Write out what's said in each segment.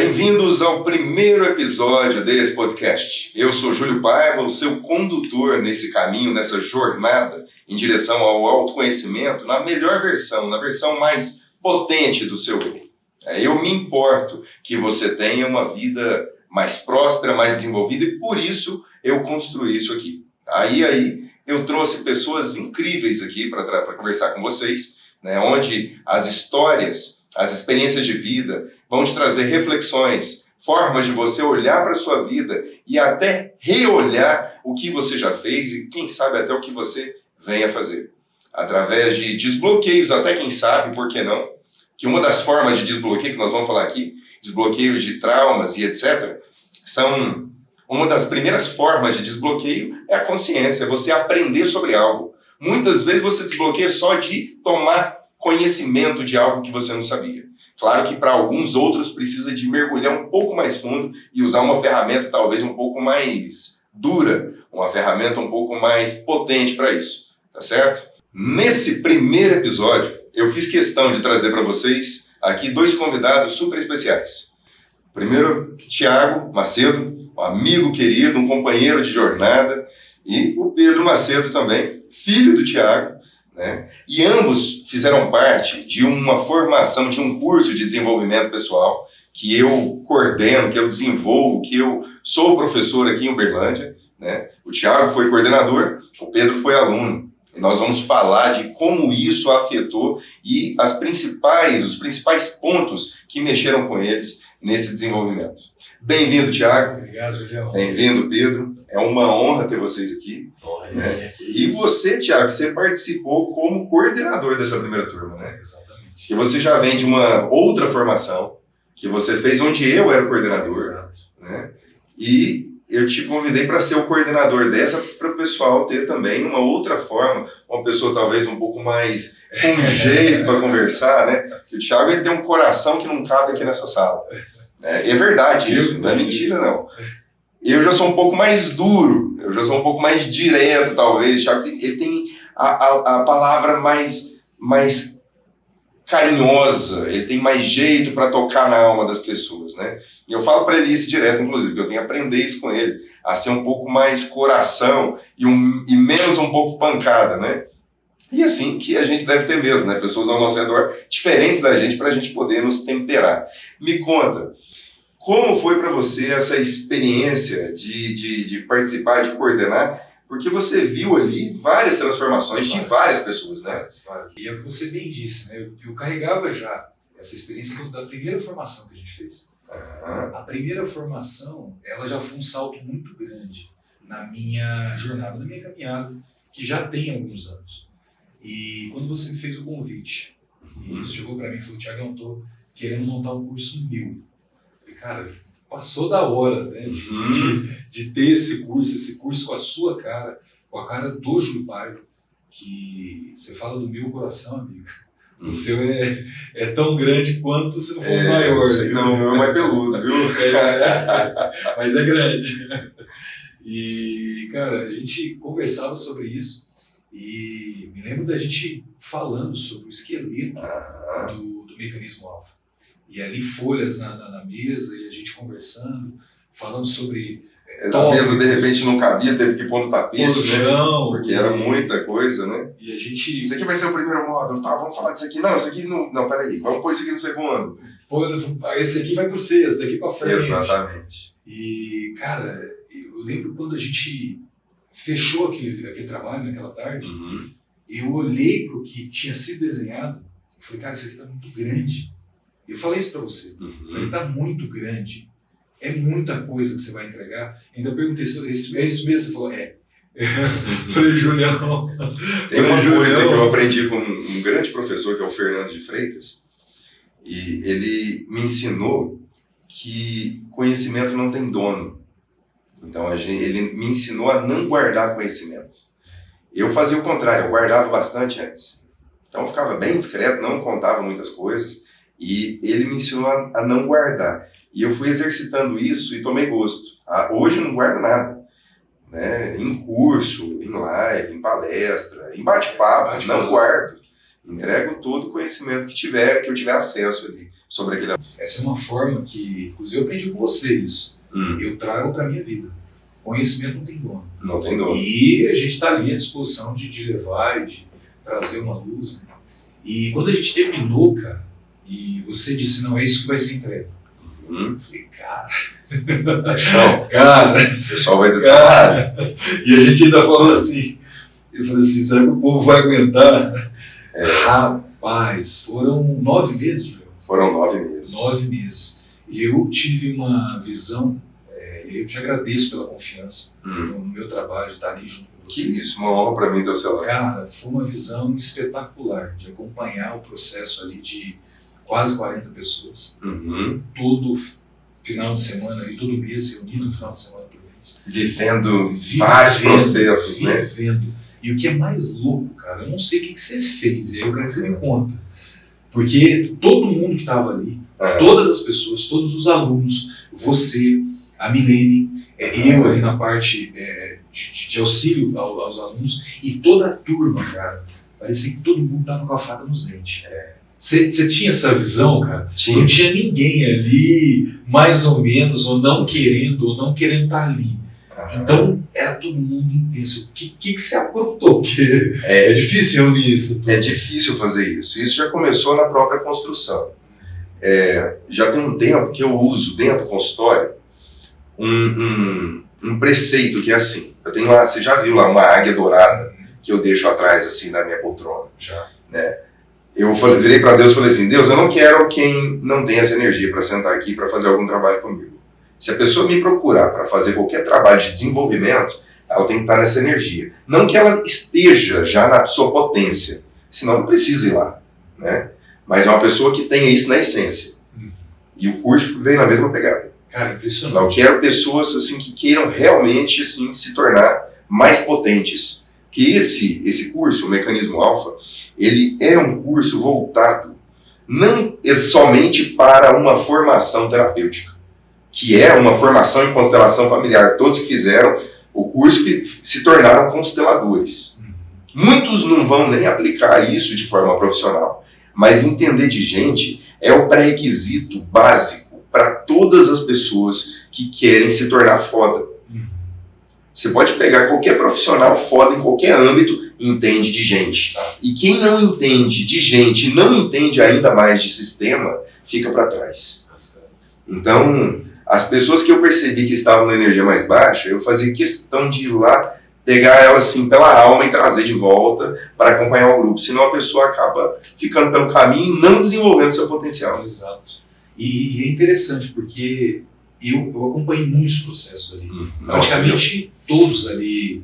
Bem-vindos ao primeiro episódio desse podcast. Eu sou Júlio Paiva, o seu condutor nesse caminho, nessa jornada em direção ao autoconhecimento, na melhor versão, na versão mais potente do seu eu. Eu me importo que você tenha uma vida mais próspera, mais desenvolvida e por isso eu construí isso aqui. Aí eu trouxe pessoas incríveis aqui para conversar com vocês, né, onde as histórias, as experiências de vida vão te trazer reflexões, formas de você olhar para a sua vida e até reolhar o que você já fez e quem sabe até o que você venha fazer. Através de desbloqueios, até quem sabe, por que não? Que uma das formas de desbloqueio que nós vamos falar aqui, desbloqueios de traumas e etc., são uma das primeiras formas de desbloqueio é a consciência, você aprender sobre algo. Muitas vezes você desbloqueia só de tomar conhecimento de algo que você não sabia. Claro que para alguns outros precisa de mergulhar um pouco mais fundo e usar uma ferramenta talvez um pouco mais dura, uma ferramenta um pouco mais potente para isso, tá certo? Nesse primeiro episódio, eu fiz questão de trazer para vocês aqui dois convidados super especiais. Primeiro, Thiago Macedo, um amigo querido, um companheiro de jornada, e o Pedro Macedo também, filho do Thiago, né? E ambos fizeram parte de uma formação, de um curso de desenvolvimento pessoal que eu coordeno, que eu desenvolvo, que eu sou professor aqui em Uberlândia, né? O Thiago foi coordenador, o Pedro foi aluno. E nós vamos falar de como isso afetou e os principais pontos que mexeram com eles nesse desenvolvimento. Bem-vindo, Thiago. Obrigado, Julião. Bem-vindo, Pedro. É uma honra ter vocês aqui. Né? E você, Thiago, você participou como coordenador dessa primeira turma, né? Exatamente. E você já vem de uma outra formação que você fez onde eu era o coordenador. Exato. Né? E eu te convidei para ser o coordenador dessa, para o pessoal ter também uma outra forma, uma pessoa talvez um pouco mais com jeito para conversar, né? O Thiago ele tem um coração que não cabe aqui nessa sala. É verdade isso, não é mentira não. Eu já sou um pouco mais duro, eu já sou um pouco mais direto talvez. O Thiago ele tem a palavra mais carinhosa, ele tem mais jeito para tocar na alma das pessoas, né? E eu falo para ele isso direto, inclusive, que eu tenho que aprender isso com ele, a ser um pouco mais coração e menos um pouco pancada, né? E assim que a gente deve ter mesmo, né? Pessoas ao nosso redor diferentes da gente para a gente poder nos temperar. Me conta, como foi para você essa experiência de participar, de coordenar? Porque você viu ali várias transformações de várias pessoas, né? Claro. E é o que você bem disse, né? Eu carregava já essa experiência da primeira formação que a gente fez. A primeira formação, ela já foi um salto muito grande na minha jornada, na minha caminhada, que já tem alguns anos. E quando você me fez o convite, e chegou para mim e falou, Thiago, eu estou querendo montar um curso meu. Eu falei, cara, passou da hora, né, de ter esse curso com a sua cara, com a cara do Júlio Paiva, que você fala do meu coração, amigo. O seu é tão grande quanto se não for maior. Não é mais peludo, viu? Mas é grande. E, cara, a gente conversava sobre isso e me lembro da gente falando sobre o esqueleto do mecanismo alfa. E ali folhas na mesa e a gente conversando, falando sobre... A mesa de repente não cabia, teve que pôr no tapete, no chão, porque era muita coisa, né? E a gente... Isso aqui vai ser o primeiro módulo, tá? Vamos falar disso aqui. Não, isso aqui não, peraí, vamos pôr isso aqui no segundo. Esse aqui vai pro sexto, daqui pra frente. Exatamente. E, cara, eu lembro quando a gente fechou aquele trabalho naquela tarde, eu olhei pro que tinha sido desenhado e falei, cara, isso aqui tá muito grande. Eu falei isso pra você. Eu falei, tá muito grande. É muita coisa que você vai entregar. Ainda perguntei, é isso mesmo? Você falou, é. Falei, Julião. Tem uma coisa que eu aprendi com um grande professor, que é o Fernando de Freitas, e ele me ensinou que conhecimento não tem dono. Então, ele me ensinou a não guardar conhecimento. Eu fazia o contrário, eu guardava bastante antes. Então, eu ficava bem discreto, não contava muitas coisas, e ele me ensinou a não guardar. E eu fui exercitando isso e tomei gosto. Hoje eu não guardo nada. Né? Em curso, em live, em palestra, em bate-papo, não guardo. Entrego todo o conhecimento que eu tiver acesso ali sobre aquele assunto. Essa é uma forma que, inclusive, eu aprendi com você isso. Eu trago para minha vida. Conhecimento não tem dono. Não tem dono. E a gente está ali à disposição de levar e de trazer uma luz. Né? E quando a gente terminou, cara, e você disse, não, é isso que vai ser entregue. Eu falei, cara, o pessoal vai ter trabalho. E a gente ainda falou assim, eu falei assim, será que o povo vai aguentar? Rapaz, foram 9 meses, Julião. Foram 9 meses. 9 meses. E eu tive uma visão, eu te agradeço pela confiança no meu trabalho, de estar ali junto com você. Que isso, uma honra para mim ter o seu lado. Cara, foi uma visão espetacular de acompanhar o processo ali de quase 40 pessoas. Todo final de semana, ali, todo mês, reunido no final de semana por mês. Vivendo vários processos, né? E o que é mais louco, cara, eu não sei o que você fez, e aí eu quero que você me conta. Porque todo mundo que estava ali, todas as pessoas, todos os alunos, você, a Milene, eu ali na parte de auxílio aos alunos, e toda a turma, cara, parecia que todo mundo estava com a faca nos dentes. Você tinha essa visão, cara? Não tinha ninguém ali, mais ou menos, ou não querendo estar ali. Então, era todo mundo intenso. O que você aprontou? Porque é difícil reunir isso. É difícil fazer isso. Isso já começou na própria construção. Já tem um tempo que eu uso dentro do consultório um preceito que é assim. Eu tenho lá, você já viu lá uma águia dourada que eu deixo atrás assim da minha poltrona? Já. Né? Eu virei para Deus e falei assim, Deus, eu não quero quem não tem essa energia para sentar aqui para fazer algum trabalho comigo. Se a pessoa me procurar para fazer qualquer trabalho de desenvolvimento, ela tem que estar nessa energia. Não que ela esteja já na sua potência, senão não precisa ir lá. Né? Mas é uma pessoa que tenha isso na essência. E o curso veio na mesma pegada. Cara, impressionante. Eu quero pessoas assim, que queiram realmente assim, se tornar mais potentes. Que esse curso, o Mecanismo Alfa, ele é um curso voltado não somente para uma formação terapêutica, que é uma formação em constelação familiar. Todos que fizeram o curso se tornaram consteladores. Muitos não vão nem aplicar isso de forma profissional, mas entender de gente é o pré-requisito básico para todas as pessoas que querem se tornar foda. Você pode pegar qualquer profissional foda em qualquer âmbito e entende de gente. E quem não entende de gente e não entende ainda mais de sistema, fica para trás. Então, as pessoas que eu percebi que estavam na energia mais baixa, eu fazia questão de ir lá, pegar ela assim pela alma e trazer de volta para acompanhar o grupo. Senão a pessoa acaba ficando pelo caminho e não desenvolvendo seu potencial. Exato. E é interessante porque eu acompanhei muitos processos ali. Praticamente todos ali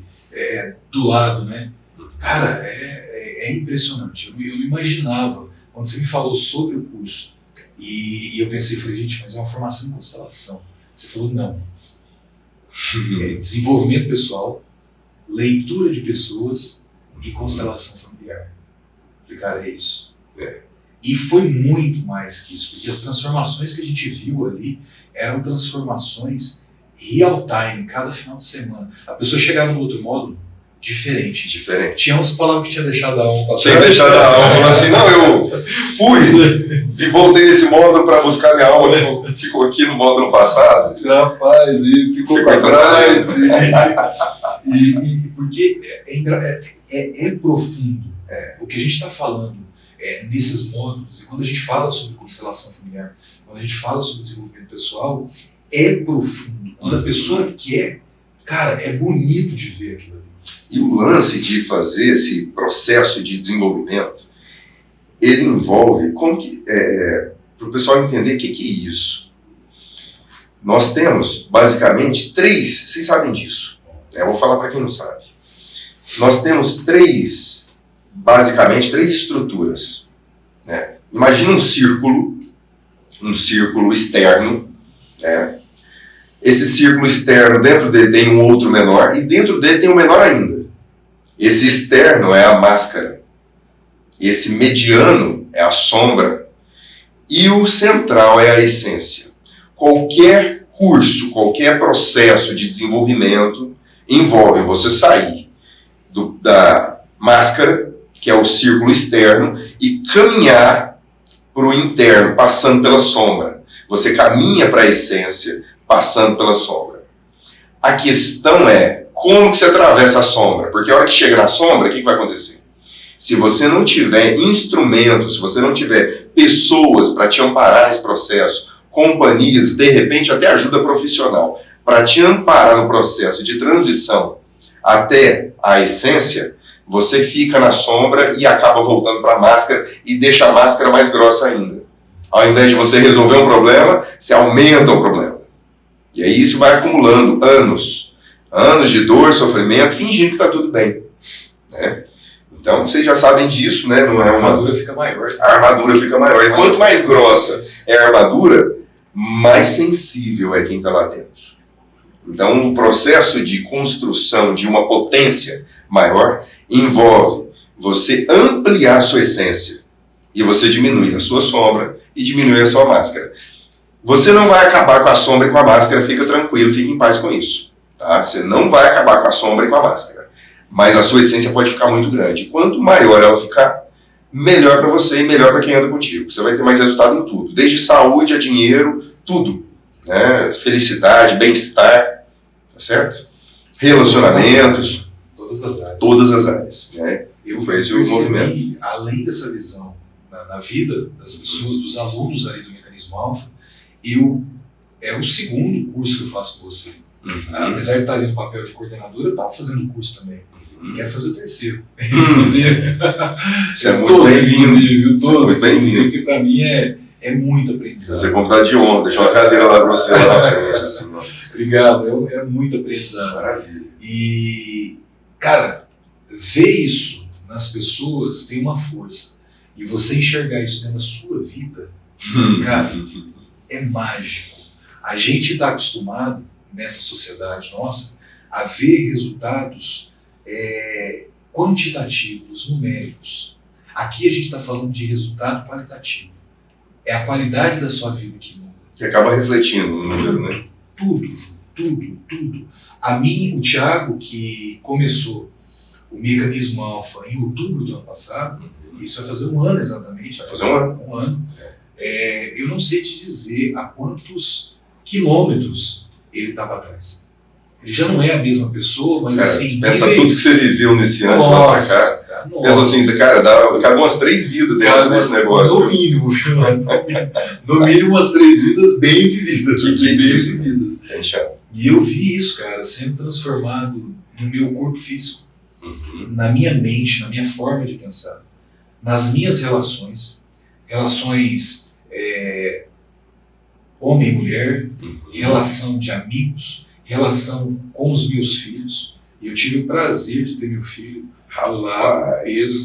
do lado, né? Cara, é impressionante. Eu não imaginava. Quando você me falou sobre o curso, e eu pensei, falei, gente, mas é uma formação em constelação. Você falou, não. Desenvolvimento pessoal, leitura de pessoas e constelação familiar. Falei, cara, é isso. E foi muito mais que isso, porque as transformações que a gente viu ali eram transformações real time, cada final de semana. A pessoa chegava no outro módulo diferente. Tinha uns que falavam que tinha deixado a alma pra trás. Tinha deixado a alma, falou assim, não, eu fui e voltei nesse módulo para buscar minha alma que ficou aqui no módulo passado. Rapaz, e ficou para trás. Porque é profundo. O que a gente está falando nesses módulos, e quando a gente fala sobre constelação familiar, quando a gente fala sobre desenvolvimento pessoal, é profundo. Quando a pessoa quer, cara, é bonito de ver aquilo ali. E o lance de fazer esse processo de desenvolvimento, ele envolve, para o pessoal entender o que é isso. Nós temos, basicamente, 3, vocês sabem disso, eu vou falar para quem não sabe. Nós temos basicamente 3 estruturas. Né? Imagina um círculo externo. Né? Esse círculo externo, dentro dele tem um outro menor, e dentro dele tem um menor ainda. Esse externo é a máscara. Esse mediano é a sombra. E o central é a essência. Qualquer curso, qualquer processo de desenvolvimento envolve você sair da máscara, que é o círculo externo, e caminhar para o interno, passando pela sombra. Você caminha para a essência, passando pela sombra. A questão é como que você atravessa a sombra, porque a hora que chega na sombra, o que vai acontecer? Se você não tiver instrumentos, se você não tiver pessoas para te amparar nesse processo, companhias, de repente até ajuda profissional, para te amparar no processo de transição até a essência, você fica na sombra e acaba voltando para a máscara e deixa a máscara mais grossa ainda. Ao invés de você resolver um problema, você aumenta o problema. E aí isso vai acumulando anos de dor, sofrimento, fingindo que está tudo bem. Né? Então, vocês já sabem disso, né? Não é uma... A armadura fica maior. A armadura fica maior. E quanto mais grossa é a armadura, mais sensível é quem está lá dentro. Então, o processo de construção de uma potência maior envolve você ampliar a sua essência e você diminuir a sua sombra e diminuir a sua máscara. Você não vai acabar com a sombra e com a máscara, fica tranquilo, fique em paz com isso. Tá? Você não vai acabar com a sombra e com a máscara. Mas a sua essência pode ficar muito grande. Quanto maior ela ficar, melhor para você e melhor para quem anda contigo. Você vai ter mais resultado em tudo. Desde saúde a dinheiro, tudo. Né? Felicidade, bem-estar, tá certo? Relacionamentos. Todas as áreas. Todas as áreas. Né? Eu Foi esse o movimento. percebi, além dessa visão na vida das pessoas, dos alunos ali do Mecanismo Alfa, é o segundo curso que eu faço com você. Apesar de estar ali no papel de coordenadora, eu estava fazendo um curso também. E quero fazer o terceiro. Você é muito bem-vindo. Todos. Muito bem-vindo. Que para mim é muito aprendizado. Você é convidado de honra, deixa uma cadeira lá para você lá na frente. Assim, ó. Obrigado, é muito aprendizado. Maravilha. E, cara, ver isso nas pessoas tem uma força. E você enxergar isso dentro da sua vida, cara, é mágico. A gente está acostumado, nessa sociedade nossa, a ver resultados quantitativos, numéricos. Aqui a gente está falando de resultado qualitativo. É a qualidade da sua vida que muda. Que acaba refletindo no número, né? Tudo. O Thiago, que começou o Mecanismo Alfa em outubro do ano passado, isso vai fazer um ano exatamente. Vai fazer um ano. Um ano. Eu não sei te dizer a quantos quilômetros ele está para trás. Ele já não é a mesma pessoa, mas cara, assim... Pensa tudo que você viveu nesse ano de lá pra cá. Pensa assim, cara, acabou umas 3 vidas dentro desse negócio. No mínimo, viu? No mínimo umas 3 vidas bem vividas. Que bem vividas. É. E eu vi isso, cara, sendo transformado no meu corpo físico, na minha mente, na minha forma de pensar, nas minhas relações homem e mulher, relação de amigos, relação com os meus filhos. E eu tive o prazer de ter meu filho lá, Pedro,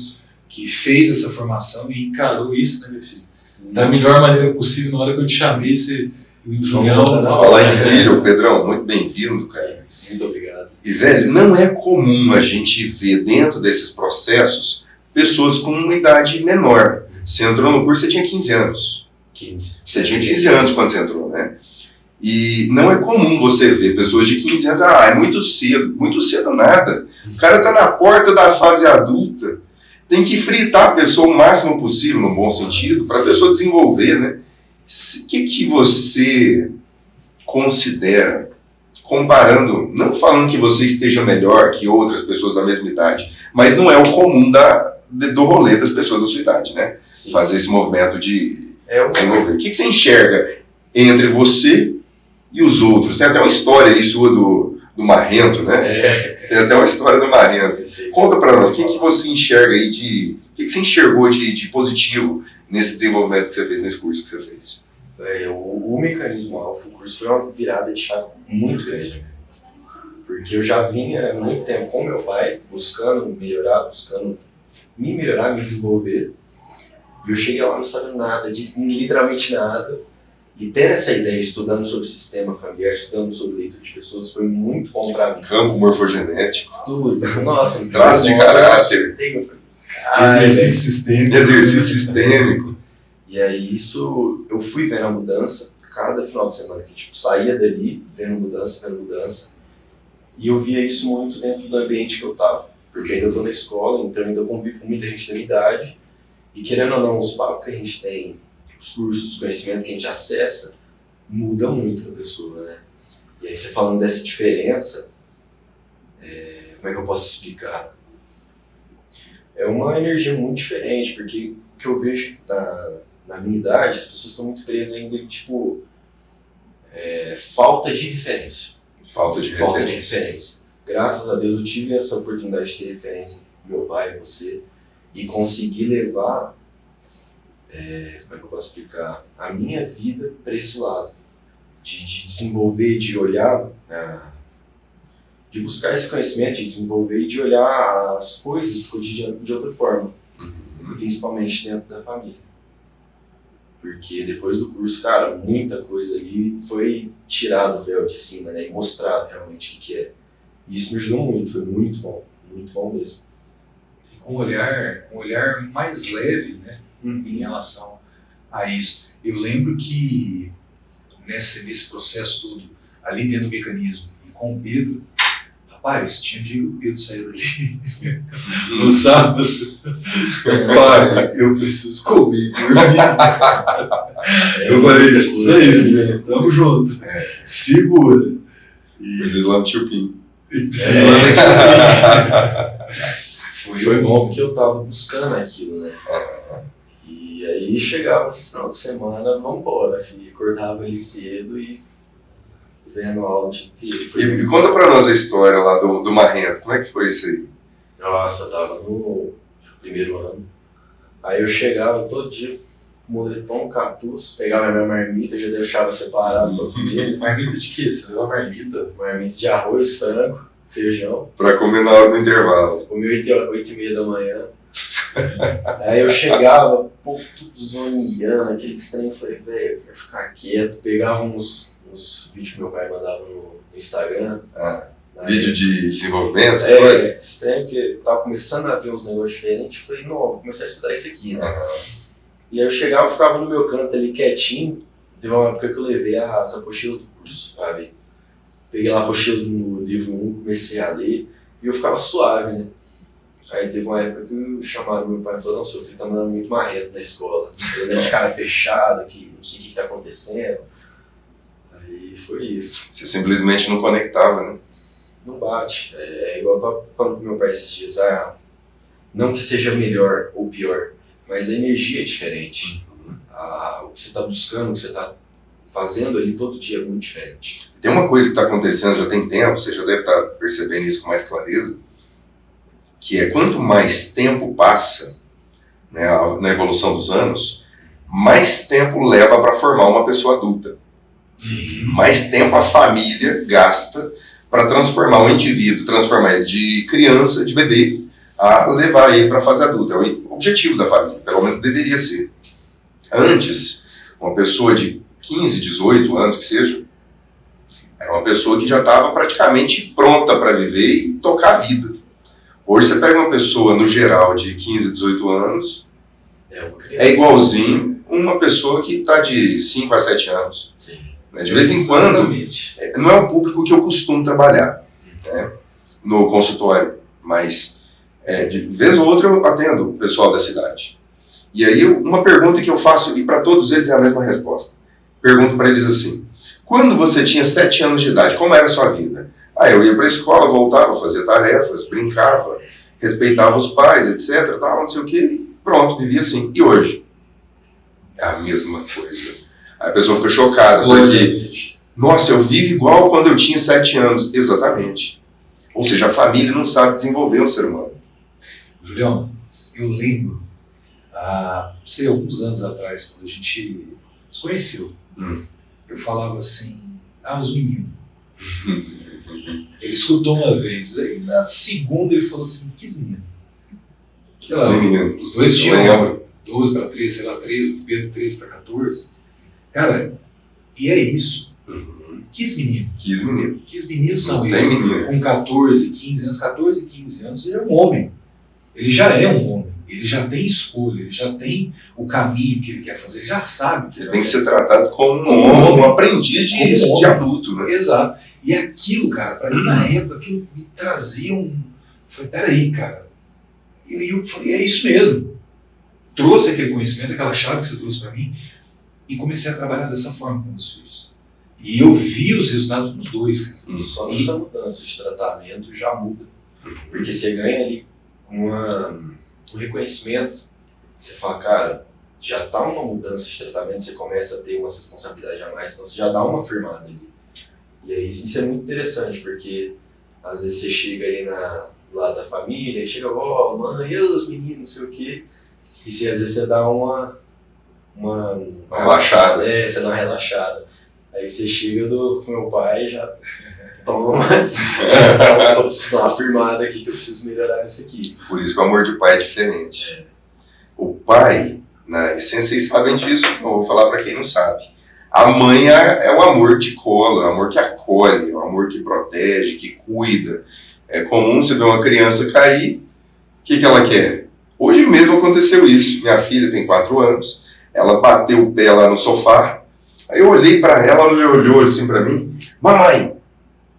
que fez essa formação e encarou isso, né, meu filho? Da melhor maneira possível. Na hora que eu te chamei, você... Falar em filho, Pedrão, muito bem-vindo, cara. Muito obrigado. E, velho, não é comum a gente ver dentro desses processos pessoas com uma idade menor. Você entrou no curso, você tinha 15 anos. 15. Você tinha 15 anos quando você entrou, né? E não é comum você ver pessoas de 15 anos, é muito cedo. Muito cedo nada. O cara tá na porta da fase adulta. Tem que fritar a pessoa o máximo possível, no bom sentido, para a pessoa desenvolver, né? O que você considera, comparando, não falando que você esteja melhor que outras pessoas da mesma idade, mas não é o comum do rolê das pessoas da sua idade, né? Sim. Fazer esse movimento de desenvolver. O que você enxerga entre você e os outros? Tem até uma história aí sua do Marrento, né? Tem até uma história do Marrento. Conta pra nós, o que você enxerga aí o que você enxergou de positivo nesse desenvolvimento que você fez, nesse curso que você fez? O Mecanismo Alfa, o curso foi uma virada de chave muito grande, né? Porque eu já vinha há muito tempo com meu pai, buscando melhorar, buscando me melhorar, me desenvolver. E eu cheguei lá não sabendo nada, literalmente nada. E ter essa ideia, estudando sobre sistema familiar, estudando sobre leitura de pessoas, foi muito bom pra mim. Campo morfogenético. Tudo. Nossa, traço de caráter. Exercício sistêmico. E aí eu fui vendo a mudança, cada final de semana que saía dali, vendo mudança. E eu via isso muito dentro do ambiente que eu tava. Porque eu ainda estou na escola, então ainda convivo com muita gente da minha idade. E querendo ou não, os papos que a gente tem, os cursos, os conhecimentos que a gente acessa, mudam muito a pessoa, né? E aí você falando dessa diferença, como é que eu posso explicar? É uma energia muito diferente, porque o que eu vejo na minha idade, as pessoas estão muito presas ainda em, tipo, falta de referência. Falta de referência. Graças a Deus eu tive essa oportunidade de ter referência do meu pai e você, e conseguir levar, como é que eu posso explicar, a minha vida para esse lado. De desenvolver, de olhar, de buscar esse conhecimento, de desenvolver e de olhar as coisas do cotidiano de outra forma, principalmente dentro da família. Porque depois do curso, cara, muita coisa ali foi tirado o véu de cima, né, e mostrado realmente o que é. E isso me ajudou muito, foi muito bom mesmo. E com um olhar mais leve, né, em relação a isso. Eu lembro que nesse processo todo, ali dentro do mecanismo, e com o Pedro, rapaz, tinha dia que o Pedro saiu dali no sábado. Pai, eu preciso comer e dormir. Eu falei, isso aí, filho, tamo junto. Segura. Preciso lá no Chupim. Foi bom porque eu tava buscando aquilo, né? E aí chegava esse final de semana, vambora, filho. Acordava ali cedo e vendo aula o dia inteiro. E conta pra nós a história lá do Marrento, como é que foi isso aí? Nossa, eu tava no primeiro ano. Aí eu chegava todo dia com moletom, capuz, pegava a minha marmita, já deixava separado pra comer. Marmita de quê? Você levou marmita? Marmita de arroz, frango, feijão. Pra comer na hora do intervalo. Comi 8h30 da manhã. Aí eu chegava, tudo zoneando, aquele estranho, eu falei, velho, eu quero ficar quieto. Pegava uns vídeos que meu pai mandava no Instagram. Vídeo de desenvolvimento, essas coisas? Estranho, porque eu tava começando a ver uns negócios diferentes, eu falei, não, vou começar a estudar isso aqui, né? E aí eu chegava, ficava no meu canto ali quietinho. Teve uma época que eu levei as apostilas do curso pra ver. Peguei lá a apostila no livro 1, comecei a ler, e eu ficava suave, né? Aí teve uma época que chamaram meu pai e falaram, não, seu filho tá mandando muito marrento na escola. Ele de cara fechada, que não sei o que tá acontecendo. Aí foi isso. Você simplesmente não conectava, né? Não bate. É igual eu tava falando com meu pai esses dias, não que seja melhor ou pior, mas a energia é diferente. O que você está buscando, o que você está fazendo ali todo dia é muito diferente. Tem uma coisa que está acontecendo já tem tempo, você já deve estar percebendo isso com mais clareza, que é quanto mais tempo passa, né, na evolução dos anos, mais tempo leva para formar uma pessoa adulta. Sim. Mais tempo a família gasta para transformar um indivíduo, transformar ele de criança, de bebê, a levar ele para a fase adulta. É o objetivo da família, pelo menos deveria ser. Antes, uma pessoa de 15, 18 anos que seja, era uma pessoa que já estava praticamente pronta para viver e tocar a vida. Hoje você pega uma pessoa, no geral, de 15, 18 anos, é igualzinho uma pessoa que está de 5 a 7 anos. Sim. De vez em quando, não é o público que eu costumo trabalhar, né, no consultório, mas de vez ou outra eu atendo o pessoal da cidade. E aí uma pergunta que eu faço, e para todos eles é a mesma resposta. Pergunto para eles assim, quando você tinha 7 anos de idade, como era a sua vida? Eu ia para a escola, voltava, fazia tarefas, brincava, respeitava os pais, etc, tal, não sei o que, pronto, vivia assim. E hoje? É a mesma coisa. Aí a pessoa fica chocada, porque, nossa, eu vivo igual quando eu tinha 7 anos. Exatamente. Ou seja, a família não sabe desenvolver um ser humano. Julião, eu lembro, alguns anos atrás, quando a gente se conheceu, eu falava assim, os meninos. Ele escutou uma vez, aí na segunda ele falou assim, que menino? Sei lá, os dois tinham 12 para 13, sei lá, 13 para 14. Cara, e é isso. Que menino? Que meninos são esses? Com 14, 15 anos, 14, 15 anos, ele é um homem. Ele já é um homem. Ele já tem escolha, ele já tem o caminho que ele quer fazer, ele já sabe o que ele tem que ser tratado como um aprendiz de adulto, né? Exato. E aquilo, cara, para mim na época, aquilo me trazia falei, peraí, cara. E eu falei, é isso mesmo. Trouxe aquele conhecimento, aquela chave que você trouxe para mim, e comecei a trabalhar dessa forma com meus filhos. E eu vi os resultados dos dois, cara. Só nessa mudança de tratamento já muda. Porque você ganha ali um reconhecimento. Você fala, cara, já tá uma mudança de tratamento, você começa a ter uma responsabilidade a mais, então você já dá uma firmada ali. E aí isso é muito interessante, porque às vezes você chega ali lá da família, e chega, ó, mãe, os meninos, não sei o quê, e às vezes você dá uma relaxada. Você dá uma relaxada. Aí você chega com meu pai e já toma, tô precisando dar uma firmada aqui que eu preciso melhorar isso aqui. Por isso que o amor de pai é diferente. O pai, na essência, vocês sabem disso, eu vou falar para quem não sabe. A mãe é o amor de cola, o amor que acolhe, o amor que protege, que cuida. É comum você ver uma criança cair, o que ela quer? Hoje mesmo aconteceu isso. Minha filha tem 4 anos, ela bateu o pé lá no sofá, aí eu olhei para ela, ela olhou assim para mim, mamãe,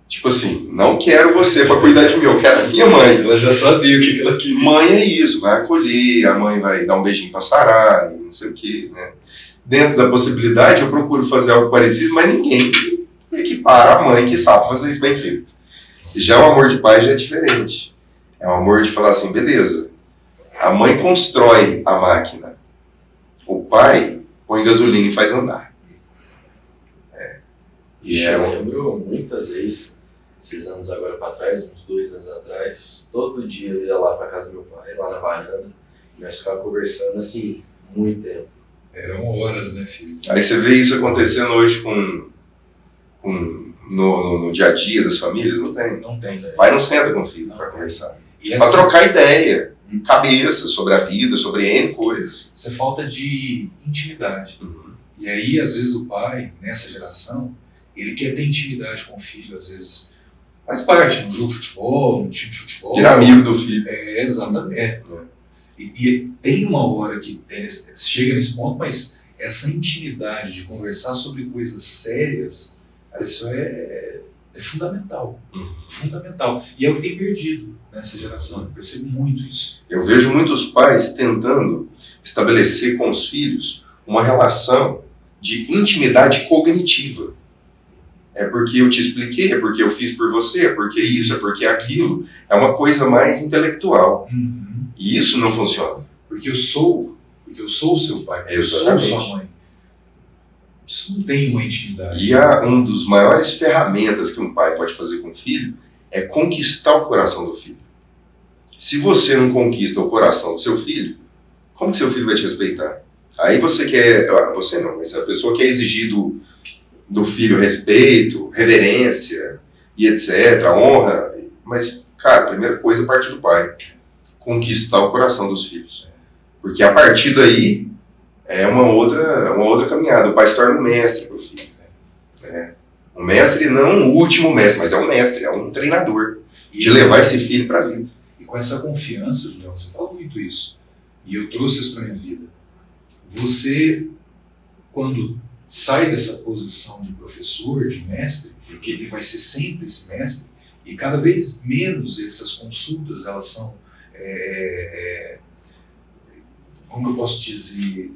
tipo assim, não quero você para cuidar de mim, eu quero a minha mãe. Ela já sabia o que ela queria. Mãe é isso, vai acolher, a mãe vai dar um beijinho para sarar, não sei o que, né? Dentro da possibilidade, eu procuro fazer algo parecido, mas ninguém equipara a mãe que sabe fazer isso bem feito. Já o amor de pai já é diferente. É o amor de falar assim, beleza, a mãe constrói a máquina, o pai põe gasolina e faz andar. Eu lembro muitas vezes, esses anos agora para trás, uns 2 anos atrás, todo dia eu ia lá para casa do meu pai, lá na varanda, e nós ficávamos conversando assim, muito tempo. Eram horas, né, filho? Aí você vê isso acontecendo hoje no dia a dia das famílias? Não tem. Não tem. O pai não senta com o filho para conversar. E Para trocar ideia, cabeça, sobre a vida, sobre N coisas. Isso é falta de intimidade. E aí, às vezes, o pai, nessa geração, ele quer ter intimidade com o filho, às vezes faz parte, num jogo de futebol, num time de futebol. Virar amigo do filho. Exatamente. E tem uma hora que chega nesse ponto, mas essa intimidade de conversar sobre coisas sérias, cara, isso é fundamental. Fundamental. E é o que tem perdido nessa geração. Eu percebo muito isso. Eu vejo muitos pais tentando estabelecer com os filhos uma relação de intimidade cognitiva. É porque eu te expliquei, é porque eu fiz por você, é porque isso, é porque aquilo. É uma coisa mais intelectual. E isso não funciona. Porque eu sou o seu pai, eu sou sua mãe. Isso não tem uma intimidade. E uma das maiores ferramentas que um pai pode fazer com o filho é conquistar o coração do filho. Se você não conquista o coração do seu filho, como que seu filho vai te respeitar? Aí você não, mas a pessoa quer exigir do filho respeito, reverência e etc, honra, mas, cara, a primeira coisa parte do pai. Conquistar o coração dos filhos. Porque a partir daí é uma outra caminhada. O pai se torna um mestre para o filho. Um mestre, não o último mestre, mas é um mestre, é um treinador de levar esse filho para a vida. E com essa confiança, Julião, você fala muito isso, e eu trouxe isso para minha vida. Você, quando sai dessa posição de professor, de mestre, porque ele vai ser sempre esse mestre, e cada vez menos essas consultas, elas são como eu posso dizer,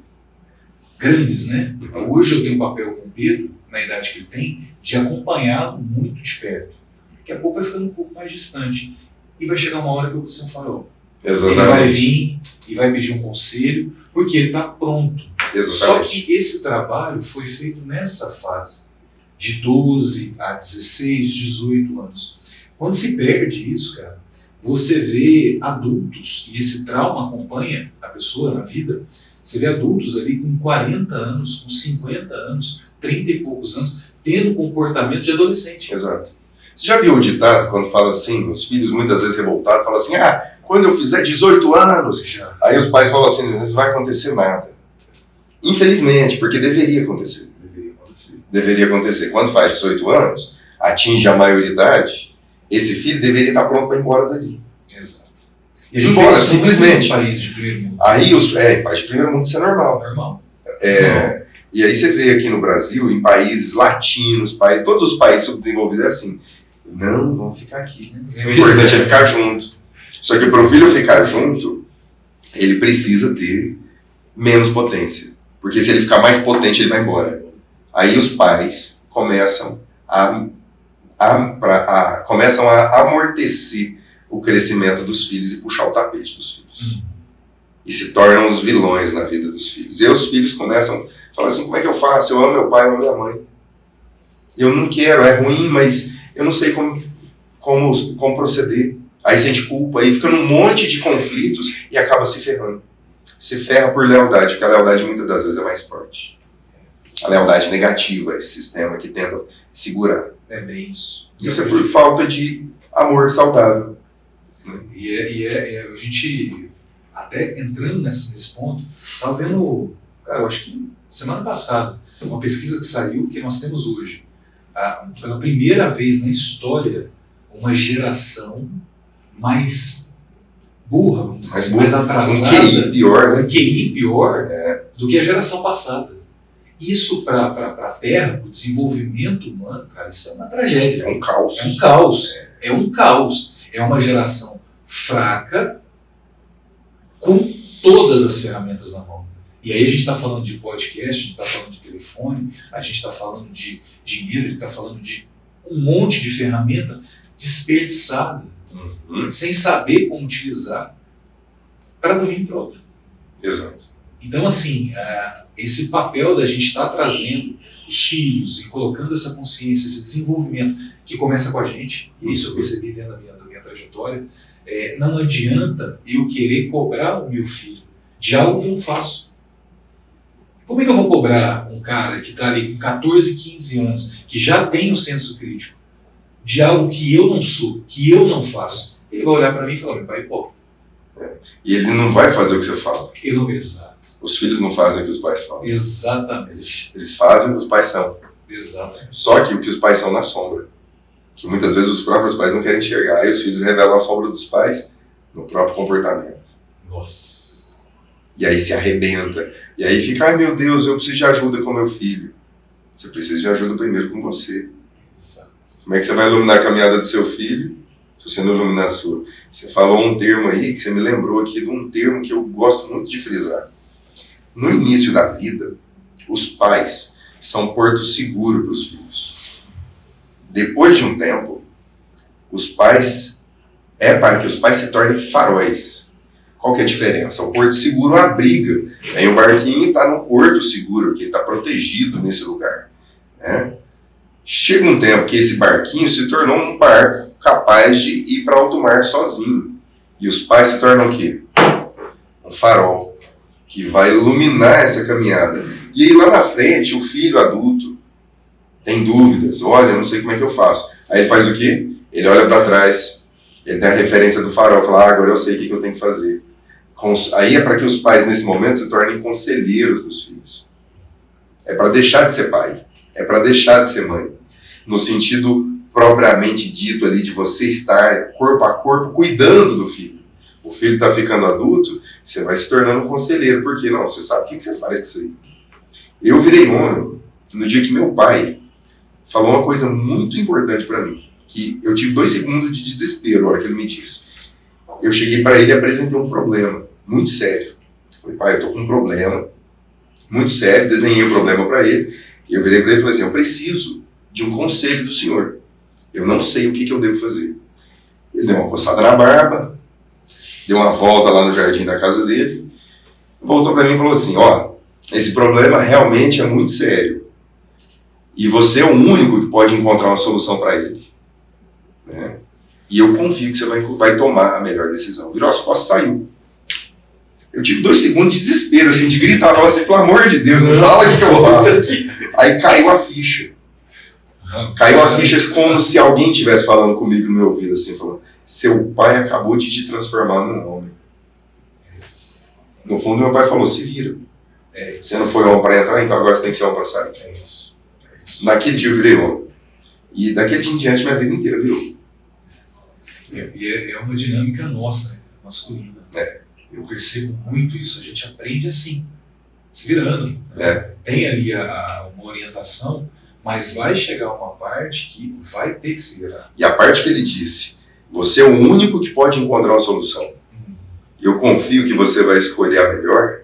grandes, né? Hoje eu tenho um papel com o Pedro, na idade que ele tem, de acompanhá-lo muito de perto. Daqui a pouco vai ficando um pouco mais distante. E vai chegar uma hora que eu vou ser um farol. Exatamente. Ele vai vir e vai pedir um conselho, porque ele está pronto. Exatamente. Só que esse trabalho foi feito nessa fase, de 12 a 16, 18 anos. Quando se perde isso, cara, você vê adultos, e esse trauma acompanha a pessoa na vida, você vê adultos ali com 40 anos, com 50 anos, 30 e poucos anos, tendo comportamento de adolescente. Exato. Você já viu o ditado quando fala assim, os filhos muitas vezes revoltados falam assim, quando eu fizer 18 anos, aí os pais falam assim, não vai acontecer nada. Infelizmente, porque deveria acontecer. Deveria acontecer. Quando faz 18 anos, atinge a maioridade, esse filho deveria estar pronto para ir embora dali. Exato. E a gente embora, vê isso simplesmente. em país de primeiro mundo. Aí, país de primeiro mundo, isso é normal. Normal. E aí você vê aqui no Brasil, em países latinos, todos os países subdesenvolvidos é assim, não, vamos ficar aqui. O importante é ficar junto. Só que para o filho ficar junto, ele precisa ter menos potência. Porque se ele ficar mais potente, ele vai embora. Aí os pais começam a amortecer o crescimento dos filhos e puxar o tapete dos filhos. E se tornam os vilões na vida dos filhos. E aí os filhos começam a falar assim, como é que eu faço? Eu amo meu pai, eu amo minha mãe. Eu não quero, é ruim, mas eu não sei como proceder. Aí sente culpa, aí fica num monte de conflitos e acaba se ferrando. Se ferra por lealdade, porque a lealdade muitas das vezes é mais forte. A lealdade negativa, esse sistema que tenta segurar. É bem isso. Isso é por falta de amor saudável. A gente, até entrando nesse ponto, estava vendo, cara, eu acho que semana passada, uma pesquisa que saiu que nós temos hoje. Pela primeira vez na história, uma geração mais burra, vamos dizer assim, mais atrasada, um QI pior, né? Um QI pior do que a geração passada. Isso para a Terra, para o desenvolvimento humano, cara, isso é uma tragédia. É um caos. É um caos. É um caos. É uma geração fraca com todas as ferramentas na mão. E aí a gente está falando de podcast, a gente está falando de telefone, a gente está falando de dinheiro, a gente está falando de um monte de ferramenta desperdiçada, sem saber como utilizar para domínio próprio. Exato. Então, assim, esse papel da gente estar trazendo os filhos e colocando essa consciência, esse desenvolvimento que começa com a gente, e isso eu percebi dentro da minha trajetória, não adianta eu querer cobrar o meu filho de algo que eu não faço. Como é que eu vou cobrar um cara que está ali com 14, 15 anos, que já tem o senso crítico, de algo que eu não sou, que eu não faço? Ele vai olhar para mim e falar, meu pai é pobre. E ele não vai fazer o que você fala. Exato. Os filhos não fazem o que os pais falam. Exatamente. Eles fazem o que os pais são. Exatamente. Só que o que os pais são na sombra. Que muitas vezes os próprios pais não querem enxergar. Aí os filhos revelam a sombra dos pais no próprio comportamento. Nossa. E aí se arrebenta. E aí fica, ai meu Deus, eu preciso de ajuda com meu filho. Você precisa de ajuda primeiro com você. Exato. Como é que você vai iluminar a caminhada do seu filho se você não iluminar a sua? Você falou um termo aí que você me lembrou aqui de um termo que eu gosto muito de frisar. No início da vida, os pais são porto seguro para os filhos. Depois de um tempo, para que os pais se tornem faróis. Qual que é a diferença? O porto seguro abriga. Aí o barquinho está no porto seguro, que está protegido nesse lugar. Né? Chega um tempo que esse barquinho se tornou um barco capaz de ir para alto mar sozinho. E os pais se tornam o quê? Um farol, que vai iluminar essa caminhada. E aí lá na frente, o filho adulto tem dúvidas. Olha, eu não sei como é que eu faço. Aí ele faz o quê? Ele olha para trás, ele tem a referência do farol, fala, agora eu sei o que eu tenho que fazer. Aí é para que os pais, nesse momento, se tornem conselheiros dos filhos. É para deixar de ser pai. É para deixar de ser mãe. No sentido propriamente dito ali, de você estar corpo a corpo cuidando do filho. O filho está ficando adulto, você vai se tornando um conselheiro. Por quê? Não, você sabe o que você faz com isso aí. Eu virei homem no dia que meu pai falou uma coisa muito importante para mim, que eu tive 2 segundos de desespero na hora que ele me disse. Eu cheguei para ele e apresentei um problema muito sério. Falei, pai, eu tô com um problema muito sério, desenhei o problema para ele, e eu virei para ele e falei assim, eu preciso de um conselho do senhor. Eu não sei o que eu devo fazer. Ele deu uma coçada na barba, deu uma volta lá no jardim da casa dele, voltou para mim e falou assim, ó, esse problema realmente é muito sério. E você é o único que pode encontrar uma solução para ele. Né? E eu confio que você vai tomar a melhor decisão. Virou as costas e saiu. Eu tive 2 segundos de desespero, assim, de gritar, falar assim, pelo amor de Deus, não fala o que eu faço aqui. Aí caiu a ficha. Caiu a ficha como se alguém estivesse falando comigo no meu ouvido, assim, falando, seu pai acabou de te transformar num homem. No fundo, meu pai falou, se vira. Você não foi homem para entrar, então agora você tem que ser homem para sair. É isso. Naquele dia eu virei homem. E daquele dia em diante, minha vida inteira virou. E é uma dinâmica nossa, né? Masculina. Eu percebo muito isso. A gente aprende assim, se virando. Né? Tem ali uma orientação, mas vai chegar uma parte que vai ter que se virar. E a parte que ele disse, Você é o único que pode encontrar uma solução. E eu confio que você vai escolher a melhor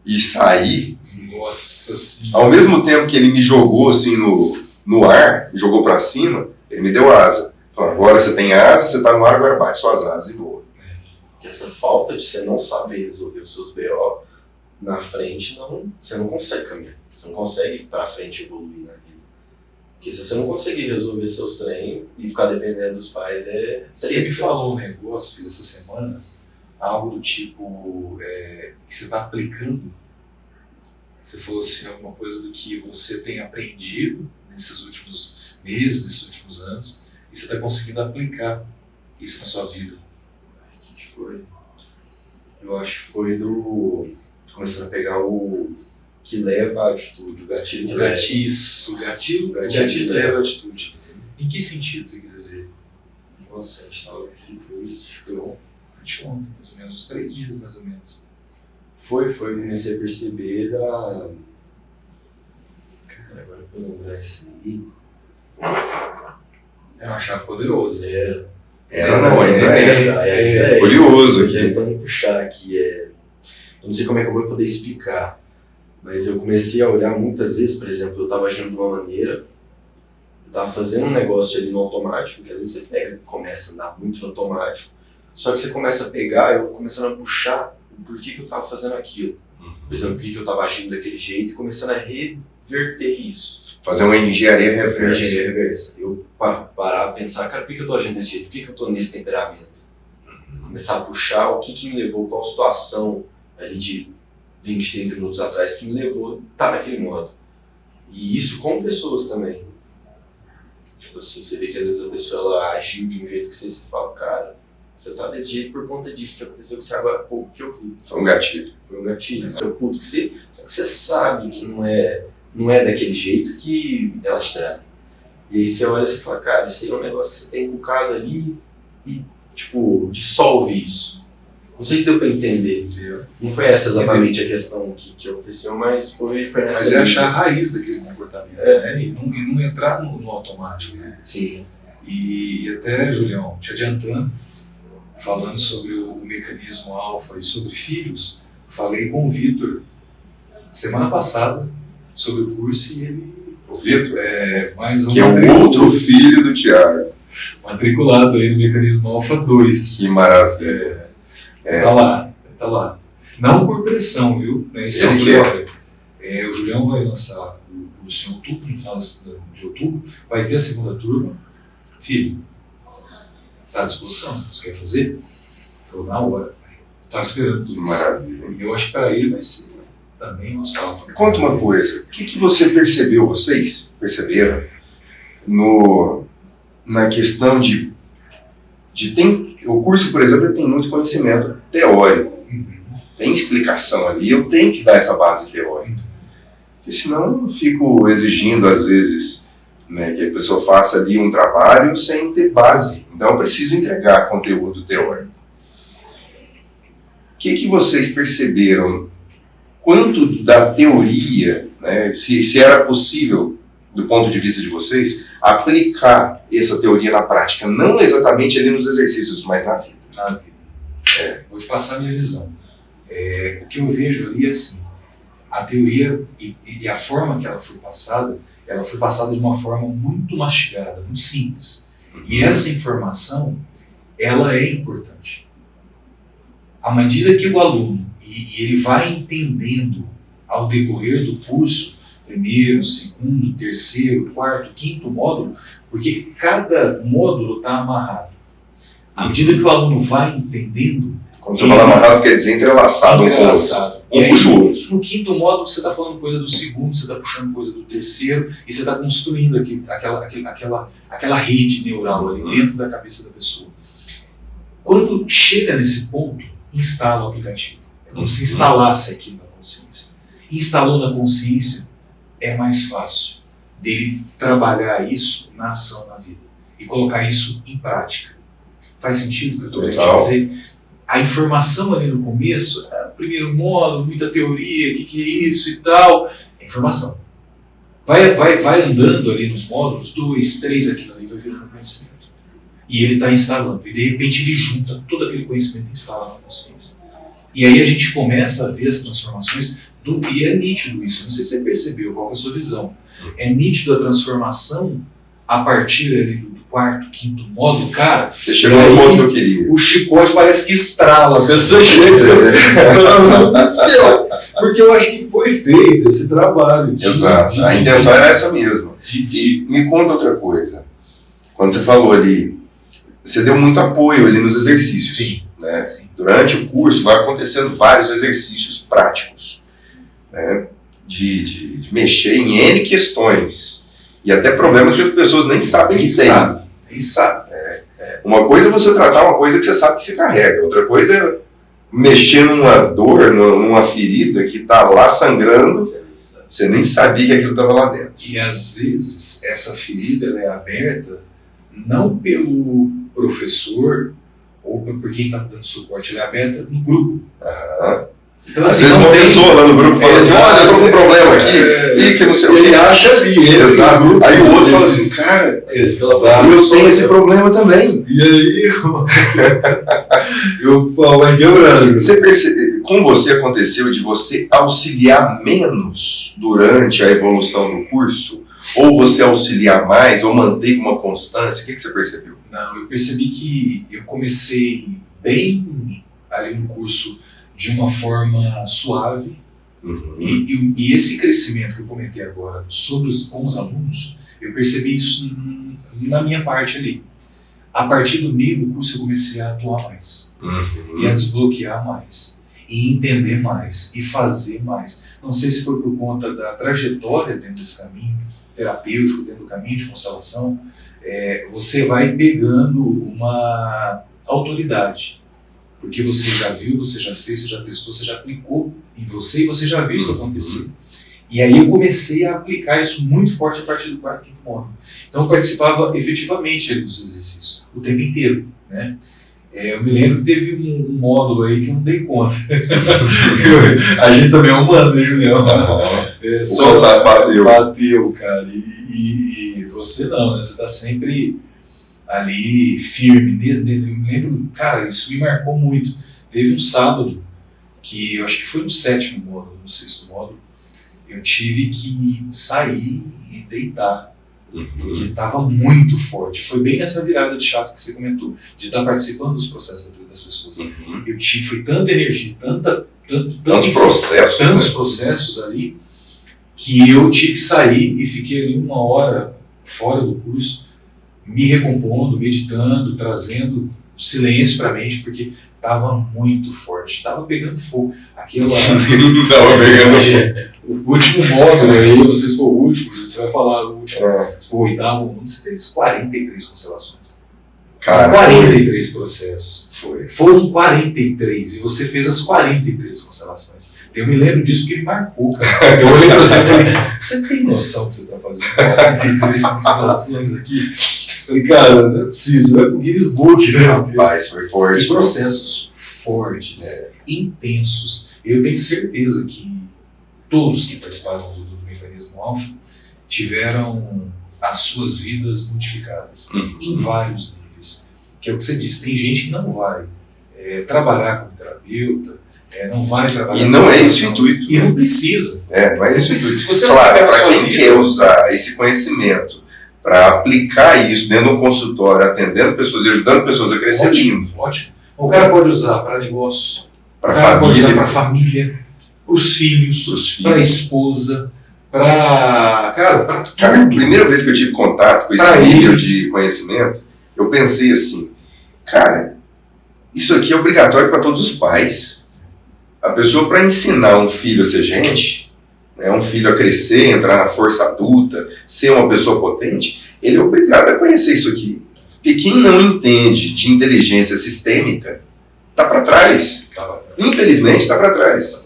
e sair. Nossa Senhora. Ao mesmo tempo que ele me jogou assim no ar, me jogou para cima, ele me deu asa. Falou, agora você tem asa, você tá no ar, agora bate suas asas e voa. Porque essa falta de você não saber resolver os seus BO na frente, você não consegue caminhar. Você não consegue ir pra frente e evoluir na vida. Porque se você não conseguir resolver seus treinos e ficar dependendo dos pais, Você me falou um negócio, filho, essa semana, algo do tipo que você está aplicando. Você falou assim, alguma coisa do que você tem aprendido nesses últimos meses, nesses últimos anos, e você está conseguindo aplicar isso na sua vida. O que foi? Eu acho que foi começando a pegar o que leva à atitude, o gatilho que leva. Isso, o gatilho leva à atitude. Em que sentido você quer dizer? Nossa, a gente estava aqui, foi isso, acho que foi ontem. Ontem, mais ou menos, uns 3 dias mais ou menos. Foi, eu comecei a perceber Cara, agora eu vou lembrar isso aí. É uma chave poderosa. Ainda é. Curioso aqui. Tentando puxar aqui, eu não sei como é que eu vou poder explicar, mas eu comecei a olhar muitas vezes, por exemplo, eu estava agindo de uma maneira, eu estava fazendo um negócio ali no automático, que às vezes você pega e começa a andar muito no automático, só que você começa a pegar, eu começando a puxar o porquê que eu estava fazendo aquilo. Por exemplo, por que eu estava agindo daquele jeito e começando a reverter isso. Fazer uma engenharia reversa. Eu parar a pensar, cara, por que eu estou agindo desse jeito? Por que eu estou nesse temperamento? Começar a puxar o que me levou, qual situação ali de 20, 30 minutos atrás que me levou a estar naquele modo. E isso com pessoas também. Tipo assim, você vê que às vezes a pessoa ela agiu de um jeito que você fala, cara, você tá desse jeito por conta disso que aconteceu com você agora há pouco que eu vi. Foi um gatilho. Foi um gatilho. Foi puto que você sabe que não é daquele jeito que ela te trai. E aí você olha e você fala, cara, isso aí é um negócio que você tem colocado ali e, tipo, dissolve isso. Não sei se deu pra entender. Não foi essa exatamente a questão que aconteceu, mas foi nessa. Mas é achar a raiz daquele comportamento, né? E não entrar no automático, né? Sim. E até, Julião, te adiantando, falando sobre o mecanismo alfa e sobre filhos, falei com o Vitor semana passada sobre o curso e ele... O Vitor? Mais um que é o outro filho do Thiago. Matriculado aí no mecanismo alfa 2. Que maravilha. Tá lá. Não por pressão, viu? O Julião vai lançar o curso em outubro, no final de outubro, vai ter a segunda turma. Filho, tá à disposição? Você quer fazer? Falou, na hora. Tava esperando tudo isso. Maravilha. E eu acho que para ele vai ser também um salto. Conta uma coisa, o que você percebeu, vocês perceberam, na questão de o curso, por exemplo, tem muito conhecimento teórico. Tem explicação ali, eu tenho que dar essa base teórica. Porque senão eu fico exigindo, às vezes, né, que a pessoa faça ali um trabalho sem ter base. Então eu preciso entregar conteúdo teórico. O que vocês perceberam? Quanto da teoria, né, se era possível, do ponto de vista de vocês, aplicar essa teoria na prática, não exatamente ali nos exercícios, mas na vida. Na vida. Vou te passar a minha visão. O que eu vejo ali é assim, a teoria e a forma que ela foi passada de uma forma muito mastigada, muito simples. E essa informação, ela é importante. À medida que o aluno, e ele vai entendendo ao decorrer do curso, primeiro, segundo, terceiro, quarto, quinto módulo, porque cada módulo está amarrado. À medida que o aluno vai entendendo... Quando você fala amarrado, quer dizer entrelaçado. E aí, no quinto módulo, você está falando coisa do segundo, você está puxando coisa do terceiro, e você está construindo aquela rede neural ali dentro da cabeça da pessoa. Quando chega nesse ponto, instala o aplicativo. É como se instalasse aqui na consciência. Instalou na consciência, é mais fácil dele trabalhar isso na ação, na vida. E colocar isso em prática. Faz sentido o que eu estou querendo dizer? A informação ali no começo, primeiro módulo, muita teoria, o que é isso e tal, é informação. Vai andando ali nos módulos, 2, 3, aquilo ali vai virando conhecimento. e ele está instalando. E de repente ele junta todo aquele conhecimento e instala na consciência. E aí a gente começa a ver as transformações, e é nítido isso, não sei se você percebeu, qual é a sua visão. É nítido a transformação a partir ali do quarto, quinto módulo, cara. Você chegou no ponto que eu queria. O chicote parece que estrala, a pessoa chega. Meu Deus do céu! Porque eu acho que foi feito esse trabalho. Exato, a intenção era essa mesmo. E me conta outra coisa. Quando você falou ali, você deu muito apoio ali nos exercícios. Sim. Né? Durante o curso vai acontecendo vários exercícios práticos, né? de mexer em N questões e até problemas que as pessoas nem sabem que tem. Nem sabe. Uma coisa é você tratar uma coisa que você sabe que se carrega, outra coisa é mexer numa dor, numa ferida que está lá sangrando, você nem sabia que aquilo estava lá dentro. E às vezes essa ferida ela é aberta não pelo professor ou por quem está dando suporte, ela é aberta no grupo. Então, às vezes uma pessoa lá no grupo fala assim, olha, eu tô com um problema aqui, e que não sei o que. Ele acha ali, exato. Aí o outro fala assim, cara, eu tenho esse problema também. E aí, o pau vai quebrando. Com você aconteceu de você auxiliar menos durante a evolução do curso? Ou você auxiliar mais, ou manteve uma constância? O que você percebeu? Não, eu percebi que eu comecei bem ali no curso de uma forma suave, e esse crescimento que eu comentei agora com os alunos, eu percebi isso na minha parte ali. A partir do meio do curso eu comecei a atuar mais, e a desbloquear mais, e entender mais, e fazer mais. Não sei se foi por conta da trajetória dentro desse caminho terapêutico, dentro do caminho de constelação, você vai pegando uma autoridade. Porque você já viu, você já fez, você já testou, você já aplicou em você e você já viu isso acontecer. E aí eu comecei a aplicar isso muito forte a partir do quarto, quinto módulo. Então eu participava efetivamente ali dos exercícios, o tempo inteiro, né? Eu me lembro que teve um módulo aí que eu não dei conta. A gente também é humano, né, Julião? O cansaço bateu. Bateu, cara. E você não, né? Você tá sempre ali, firme. Eu me lembro, cara, isso me marcou muito. Teve um sábado, que eu acho que foi no 7º módulo, no 6º módulo, eu tive que sair e deitar. Porque estava muito forte. Foi bem nessa virada de chave que você comentou, de estar participando dos processos da vida das pessoas. Foi tanta energia, tantos processos ali, que eu tive que sair e fiquei ali 1 hora fora do curso, me recompondo, meditando, trazendo silêncio para a mente, porque estava muito forte, estava pegando fogo. O último módulo aí, não sei se foi o último, você vai falar o último, o 8º mundo, você fez 43 constelações. Cara, 43 processos. Foram 43, e você fez as 43 constelações. Eu me lembro disso porque me marcou, cara. Eu olhei para você e falei, você tem noção do que você está fazendo 43 constelações aqui? Falei, cara, não é possível, vai pro Guinness Book, né? Rapaz, foi forte. E processos fortes, intensos. Eu tenho certeza que todos que participaram do Mecanismo Alfa tiveram as suas vidas modificadas em vários níveis. Que é o que você disse, tem gente que não vai trabalhar como terapeuta, não vai trabalhar. E não é esse o intuito. E não precisa. Não é esse o intuito. Se você claro, para quem quer usar esse conhecimento para aplicar isso dentro do consultório, atendendo pessoas e ajudando pessoas a crescer, lindo. Ótimo. O cara pode usar para negócios, para família, para família, para os filhos, para a esposa, para Cara, a primeira vez que eu tive contato com esse nível de conhecimento, eu pensei assim, cara, isso aqui é obrigatório para todos os pais. A pessoa, para ensinar um filho a ser gente, um filho a crescer, entrar na força adulta, ser uma pessoa potente, ele é obrigado a conhecer isso aqui. Porque quem não entende de inteligência sistêmica está para trás. Infelizmente está para trás.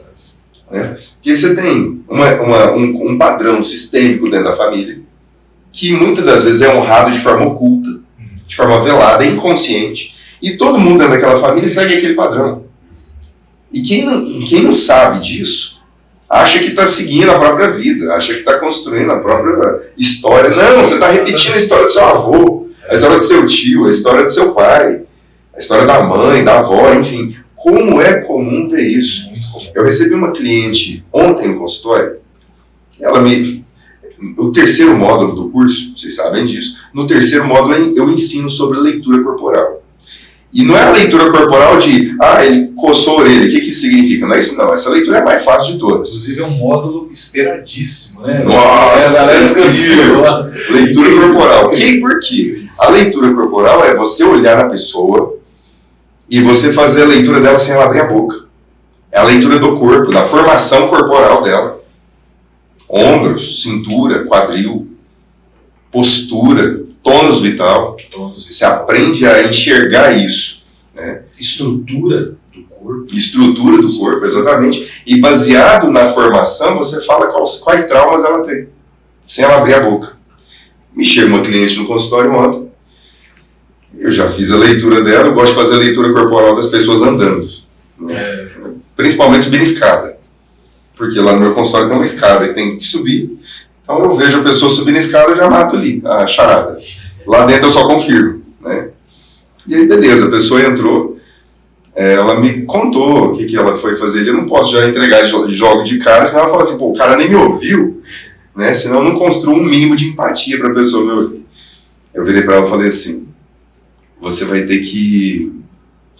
Porque você tem um padrão sistêmico dentro da família, que muitas das vezes é honrado de forma oculta, de forma velada, inconsciente, e todo mundo dentro daquela família segue aquele padrão. E quem não sabe disso, acha que está seguindo a própria vida, acha que está construindo a própria história. Não, você está repetindo a história do seu avô, a história do seu tio, a história do seu pai, a história da mãe, da avó, enfim. Como é comum ver isso. Muito comum. Eu recebi uma cliente ontem no consultório, o terceiro módulo do curso, vocês sabem disso, no terceiro módulo eu ensino sobre leitura corporal. E não é a leitura corporal de, ele coçou a orelha, o que isso significa? Não é isso não, essa leitura é a mais fácil de todas. Inclusive é um módulo esperadíssimo, né? Nossa, é incrível. Leitura corporal. Por quê? A leitura corporal é você olhar na pessoa e você fazer a leitura dela sem ela abrir a boca. É a leitura do corpo, da formação corporal dela. Ombros, cintura, quadril, postura, tônus vital. Você aprende a enxergar isso. Né? Estrutura do corpo. Estrutura do corpo, exatamente. E baseado na formação, você fala quais traumas ela tem, sem ela abrir a boca. Me chega uma cliente no consultório ontem. Eu já fiz a leitura dela, eu gosto de fazer a leitura corporal das pessoas andando. Né? Principalmente subindo escada. Porque lá no meu consultório tem uma escada e tem que subir. Então eu vejo a pessoa subindo a escada e já mato ali, a charada. Lá dentro eu só confirmo. Né? E aí beleza, a pessoa entrou, ela me contou o que ela foi fazer. Eu não posso já entregar de jogo de cara, senão ela fala assim, o cara nem me ouviu, né? Senão eu não construo um mínimo de empatia para a pessoa me ouvir. Eu virei para ela e falei assim, você vai ter que...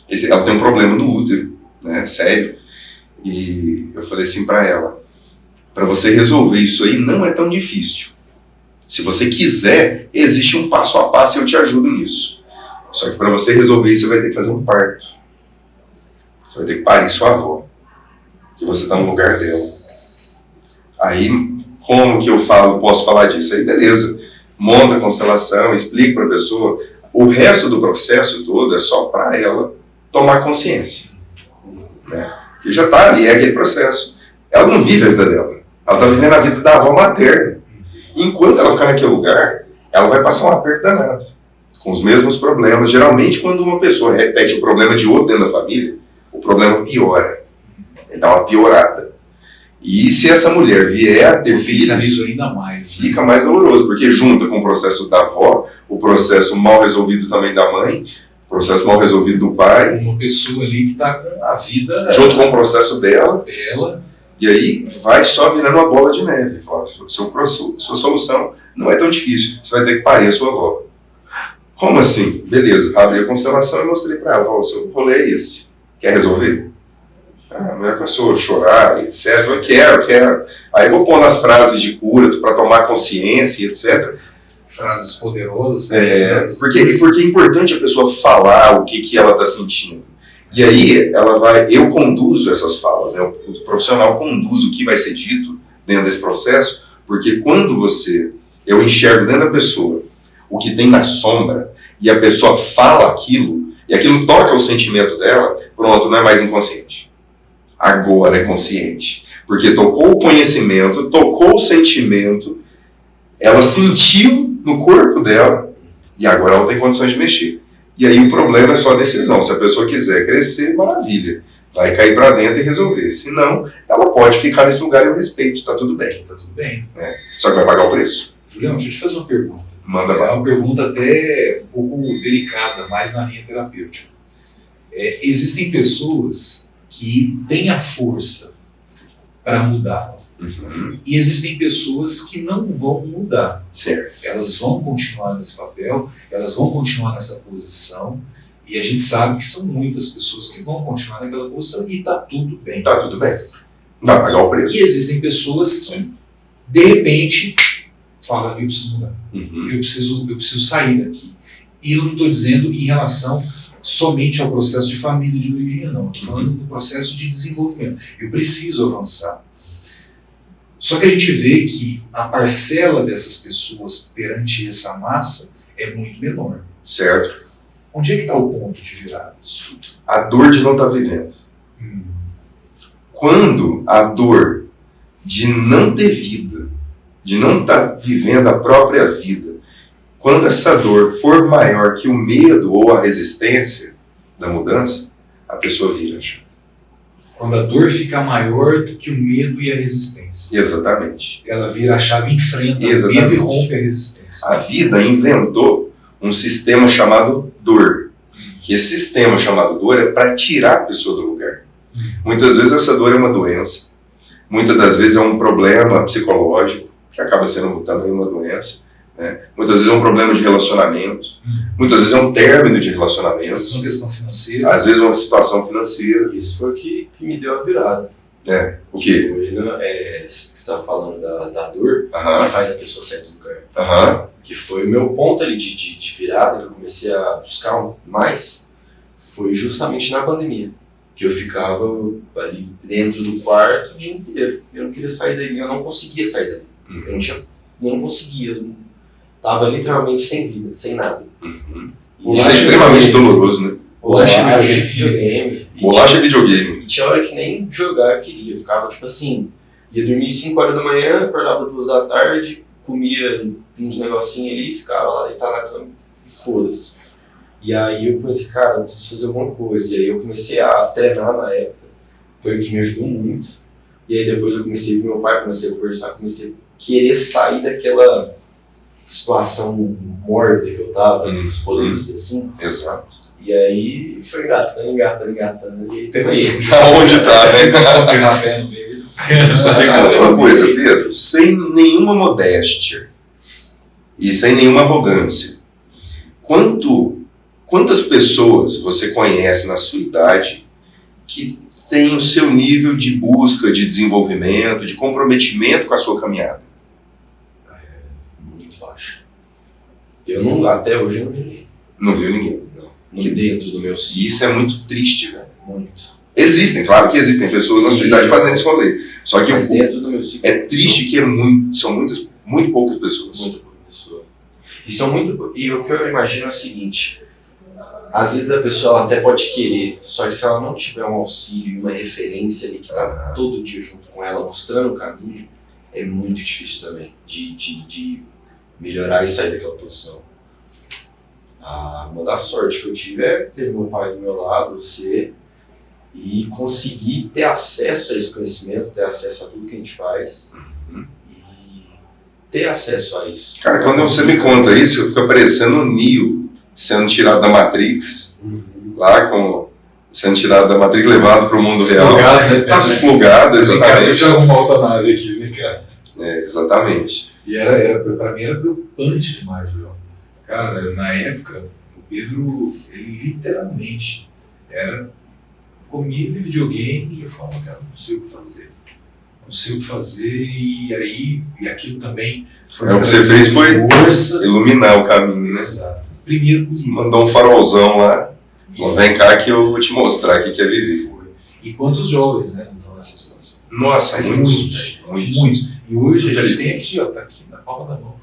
Ela tem um problema no útero, né? Sério. E eu falei assim para ela, para você resolver isso aí não é tão difícil. Se você quiser, existe um passo a passo e eu te ajudo nisso. Só que para você resolver isso, você vai ter que fazer um parto. Você vai ter que parir sua avó. Que você está no lugar dela. Aí, como que eu posso falar disso? Aí, beleza. Monta a constelação, explica para a pessoa. O resto do processo todo é só para ela tomar consciência. Né? Que já está ali, é aquele processo. Ela não vive a vida dela. Ela está vivendo a vida da avó materna. Enquanto ela ficar naquele lugar, ela vai passar um aperto danado. Com os mesmos problemas. Geralmente, quando uma pessoa repete o problema de outro dentro da família, o problema piora. Ele dá uma piorada. E se essa mulher vier a ter filhos, ainda mais, né? Fica mais doloroso, porque junta com o processo da avó, o processo mal resolvido também da mãe, o processo mal resolvido do pai. Uma pessoa ali que está com a vida... Junto com o processo dela. E aí vai só virando uma bola de neve. Fala, sua solução não é tão difícil, você vai ter que parir a sua avó. Como assim? Beleza, abri a constelação e mostrei para ela, o seu rolê é esse. Quer resolver? Não é que eu sou chorar, etc. Eu quero. Aí eu vou pôr nas frases de cura para tomar consciência, etc. Frases poderosas. Porque é importante a pessoa falar o que ela está sentindo. E aí eu conduzo essas falas, né? O profissional conduz o que vai ser dito dentro desse processo, porque quando eu enxergo dentro da pessoa o que tem na sombra, e a pessoa fala aquilo, e aquilo toca o sentimento dela, pronto, não é mais inconsciente. Agora é consciente. Porque tocou o conhecimento, tocou o sentimento, ela sentiu no corpo dela, e agora ela tem condições de mexer. E aí o problema é só a decisão. Se a pessoa quiser crescer, maravilha. Vai cair para dentro e resolver. Se não, ela pode ficar nesse lugar e eu respeito. Tá tudo bem. Tá tudo bem. Só que vai pagar o preço. Julião, deixa eu te fazer uma pergunta. Manda É uma pergunta até um pouco delicada, mais na linha terapêutica. Existem pessoas que têm a força para mudar. Uhum. E existem pessoas que não vão mudar. Certo. Elas vão continuar nesse papel, elas vão continuar nessa posição, e a gente sabe que são muitas pessoas que vão continuar naquela posição e está tudo bem. Tá tudo bem. Vai pagar o preço. E existem pessoas que, de repente, falam, eu preciso mudar. Uhum. Eu preciso sair daqui. E eu não estou dizendo em relação somente ao processo de família de origem, não. Estou falando do processo de desenvolvimento. Eu preciso avançar. Só que a gente vê que a parcela dessas pessoas perante essa massa é muito menor. Certo. Onde é que está o ponto de virada disso tudo? A dor de não estar vivendo. Quando a dor de não ter vida, de não estar vivendo a própria vida, quando essa dor for maior que o medo ou a resistência da mudança, a pessoa vira. Quando a dor fica maior do que o medo e a resistência. Exatamente. Ela vira a chave e enfrenta o Exatamente. medo e rompe a resistência. A vida inventou um sistema chamado dor. Que esse sistema chamado dor é para tirar a pessoa do lugar. Muitas vezes essa dor é uma doença, muitas das vezes é um problema psicológico, que acaba sendo também uma doença, né? Muitas vezes é um problema de relacionamento, muitas vezes é um término de relacionamento, Às vezes uma questão financeira. às vezes uma situação financeira. Isso foi o que me deu a virada. O quê? Foi, você está falando da dor, Aham, que faz a pessoa sair do lugar. aham, Que foi o meu ponto ali de virada, que eu comecei a buscar mais, foi justamente na pandemia. Que eu ficava ali dentro do quarto o dia inteiro. Eu não queria sair dali, eu não conseguia sair dali. Eu não conseguia. Eu tava literalmente sem vida, sem nada. Isso é extremamente doloroso, né? Bolacha, videogame. Bolacha e videogame. E tinha hora que nem jogar eu queria. Eu ficava tipo assim, ia dormir 5 horas da manhã, acordava 2 da tarde, comia uns negocinhos ali, ficava lá deitado na cama e foda-se. E aí eu comecei, cara, eu preciso fazer alguma coisa. E aí eu comecei a treinar na época. Foi o que me ajudou muito. E aí depois eu comecei com meu pai, comecei a conversar, comecei a querer sair daquela situação mórbida que eu tava, podemos dizer assim. Exato. E aí foi engatando. E pegou aí. Aonde tá, né? Só pegar pé no meio. Me conta uma coisa, Pedro, sem nenhuma modéstia e sem nenhuma arrogância, quantas pessoas você conhece na sua idade que tem o seu nível de busca, de desenvolvimento, de comprometimento com a sua caminhada? Muito baixo. Eu não, até hoje eu não vi ninguém. Não viu ninguém. No dentro do meu E ciclo. isso é muito triste, velho. Muito. Existem, claro que existem pessoas na sua Sim. idade fazendo esse rolê. Só que Mas dentro do meu ciclo. é triste que são muito poucas pessoas. Muito boa pessoa. E o que eu imagino é o seguinte: às vezes a pessoa ela até pode querer, só que se ela não tiver um auxílio e uma referência ali que tá todo dia junto com ela, mostrando o caminho, é muito difícil também de melhorar e sair daquela posição. Uma da sorte que eu tive é ter meu pai do meu lado, você, e conseguir ter acesso a esse conhecimento, ter acesso a tudo que a gente faz. E ter acesso a isso. Cara, quando você me conta isso, fica parecendo o Neo sendo tirado da Matrix, sendo tirado da Matrix, levado para o mundo real. Né? Tá desplugado, Cara, a exatamente. gente arrumou uma outra nave aqui, né, cara? Exatamente. E pra mim era preocupante demais, João. Cara, na época, o Pedro, ele literalmente era comida e videogame, e eu falava, cara, não sei o que fazer. Não sei o que fazer, e aquilo também foi O que você fez foi força. iluminar o caminho, né? Exato. Primeiro comigo. Mandou um farolzão lá, falou, vem cá que eu vou te mostrar o que é viver. E quantos jovens, né, não estão nessa situação? Nossa, Mas muitos. muitos. E hoje a gente tem aqui, ó, tá aqui na palma da mão.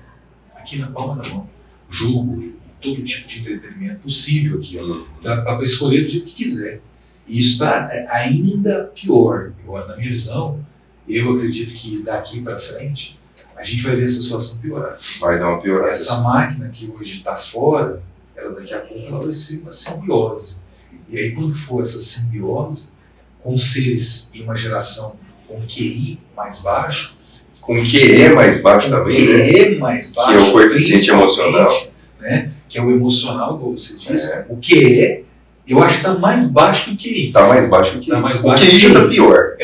Aqui na palma da mão. Jogo, todo tipo de entretenimento possível aqui, ó. Dá para escolher do jeito que quiser. E isso está ainda pior. Na minha visão, eu acredito que daqui para frente a gente vai ver essa situação piorar. Vai dar uma piorada. Essa máquina que hoje está fora, ela daqui a pouco ela vai ser uma simbiose. E aí quando for essa simbiose, com seres em uma geração com QI mais baixo, Com QE mais baixo também, né? QE mais baixo, Que é o coeficiente principalmente, emocional. né? Que é o emocional, como você disse. O QE, eu acho que está mais baixo que o QI. Tá mais baixo que o QI. Tá mais O baixo QI que já o tá QI. pior.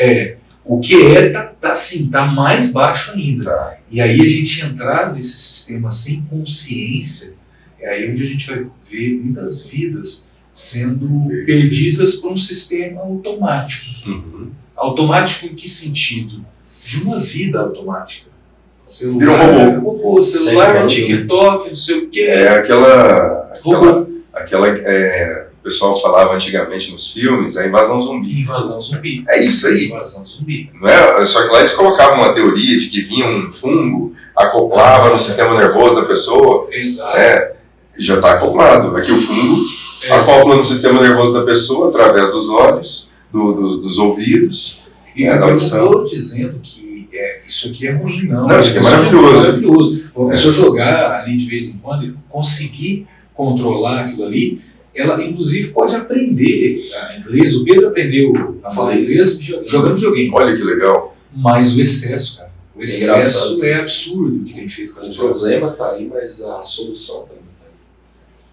O QE tá mais baixo ainda. Tá. E aí a gente entrar nesse sistema sem consciência, é aí onde a gente vai ver muitas vidas sendo perdidas por um sistema automático. Automático em que sentido? De uma vida automática. Virou um robô. Celular, TikTok, não sei o quê. É aquela Robô. o pessoal falava antigamente nos filmes, a invasão zumbi. Invasão zumbi. É isso aí. Invasão zumbi. Não é? Só que lá eles colocavam uma teoria de que vinha um fungo, acoplava no sistema nervoso da pessoa. Exato. Já está acoplado. Aqui o fungo acopla no sistema nervoso da pessoa através dos olhos, dos ouvidos. E eu não estou dizendo que isso aqui é ruim, não. Não, isso aqui é maravilhoso. Maravilhoso. Uma pessoa jogar ali de vez em quando e conseguir controlar aquilo ali, ela inclusive pode aprender inglês. O Pedro aprendeu a falar inglês jogando videogame. Olha que legal. Mas o excesso, cara. O excesso é absurdo o que tem feito com essa O geração. problema tá aí, mas a solução também.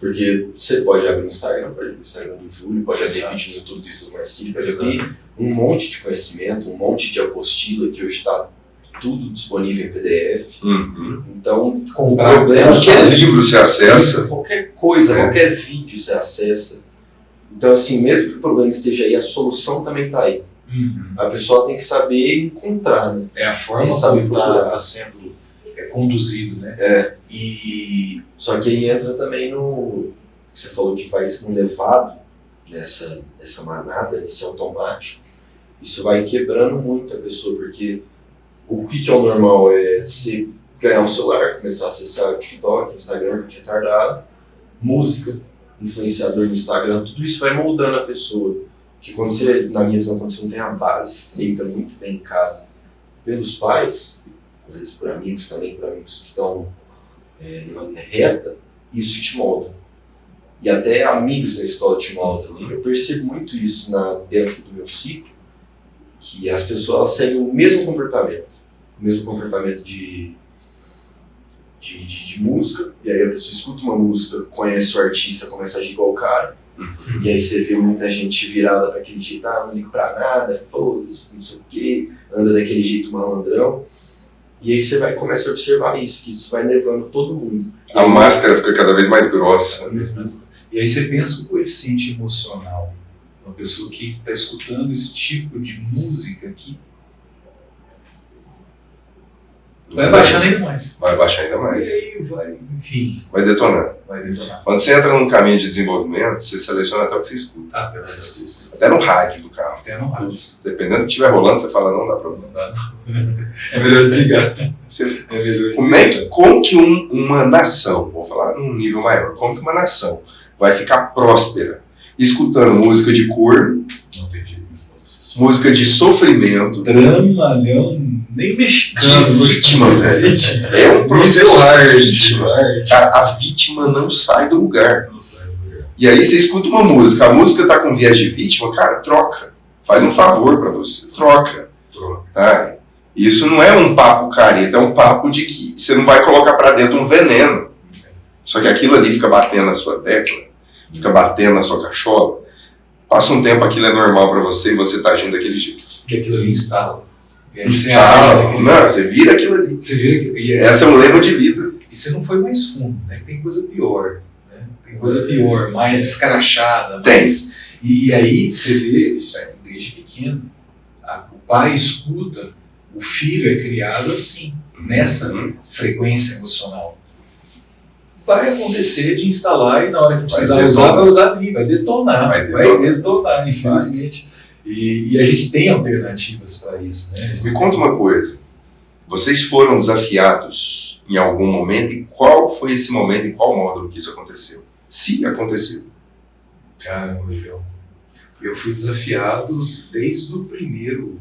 Porque você pode abrir o Instagram, pode abrir o Instagram do Júlio, pode abrir Exato. vídeo no YouTube do Vitor Marcílio, pode abrir um monte de conhecimento, um monte de apostila que hoje está tudo disponível em PDF. Então, o problema Qualquer livro você acessa. qualquer coisa, qualquer vídeo você acessa. Então, assim, mesmo que o problema esteja aí, a solução também está aí. A pessoa tem que saber encontrar, né? É a forma Quem sabe como procurar. está sendo conduzido, né? E Só que aí entra também no... Você falou que vai sendo levado nessa manada, nesse automático. Isso vai quebrando muito a pessoa, porque o que é o normal é você ganhar um celular, começar a acessar o TikTok, Instagram, retardado, música, influenciador no Instagram, tudo isso vai moldando a pessoa. Que quando você, na minha visão, quando você não tem a base feita muito bem em casa pelos pais, às vezes por amigos também, por amigos que estão numa linha reta, isso te molda. E até amigos da escola te moldam. Eu percebo muito isso dentro do meu ciclo, que as pessoas seguem o mesmo comportamento de música, e aí a pessoa escuta uma música, conhece o artista, começa a agir igual o cara, e aí você vê muita gente virada para aquele jeito, não ligo pra nada, foda-se, não sei o quê, anda daquele jeito malandrão, e aí você começa a observar isso, que isso vai levando todo mundo. A máscara fica cada vez mais grossa. aí você pensa o coeficiente emocional. Uma pessoa que está escutando esse tipo de música aqui vai baixando ainda mais. Vai baixar ainda mais. E aí vai, enfim, Vai detonar. vai detonar. Quando você entra num caminho de desenvolvimento, você seleciona até o que você escuta. Até o que você escuta. Até no rádio do carro. Até no rádio. Dependendo do que estiver rolando, você fala, não dá problema. Não dá, não. É melhor desligar. Você, É melhor desligar. como que uma nação, vou falar num nível maior, como que uma nação vai ficar próspera escutando música de cor, Não tem jeito. música de sofrimento, Dramalhão, nem mexicano. de vítima, velho? É um processo de vítima. A vítima não sai do lugar. Não sai do lugar. E aí você escuta uma música, a música tá com viés de vítima, cara, troca. Faz um favor pra você, troca. Tá? Isso não é um papo careta, é um papo de que você não vai colocar pra dentro um veneno. Só que aquilo ali fica batendo na sua tecla, fica batendo na sua cachola. Passa um tempo, aquilo é normal pra você e você tá agindo daquele jeito. E aquilo ali instala. E aí você Você vira aquilo ali. Você vira que. Esse é um lema de vida. E você não foi mais fundo, né? Tem coisa pior. Né? Tem coisa pior, mais escrachada. Tem. E aí você vê, desde pequeno, o pai escuta, o filho é criado assim, nessa frequência emocional. Vai acontecer de instalar e na hora que precisar usar, vai usar ali, vai detonar, infelizmente. E a gente tem alternativas para isso, né? Me conta uma coisa. Vocês foram desafiados em algum momento e qual foi esse momento, em qual módulo que isso aconteceu? Se aconteceu. Caramba, eu fui desafiado desde o primeiro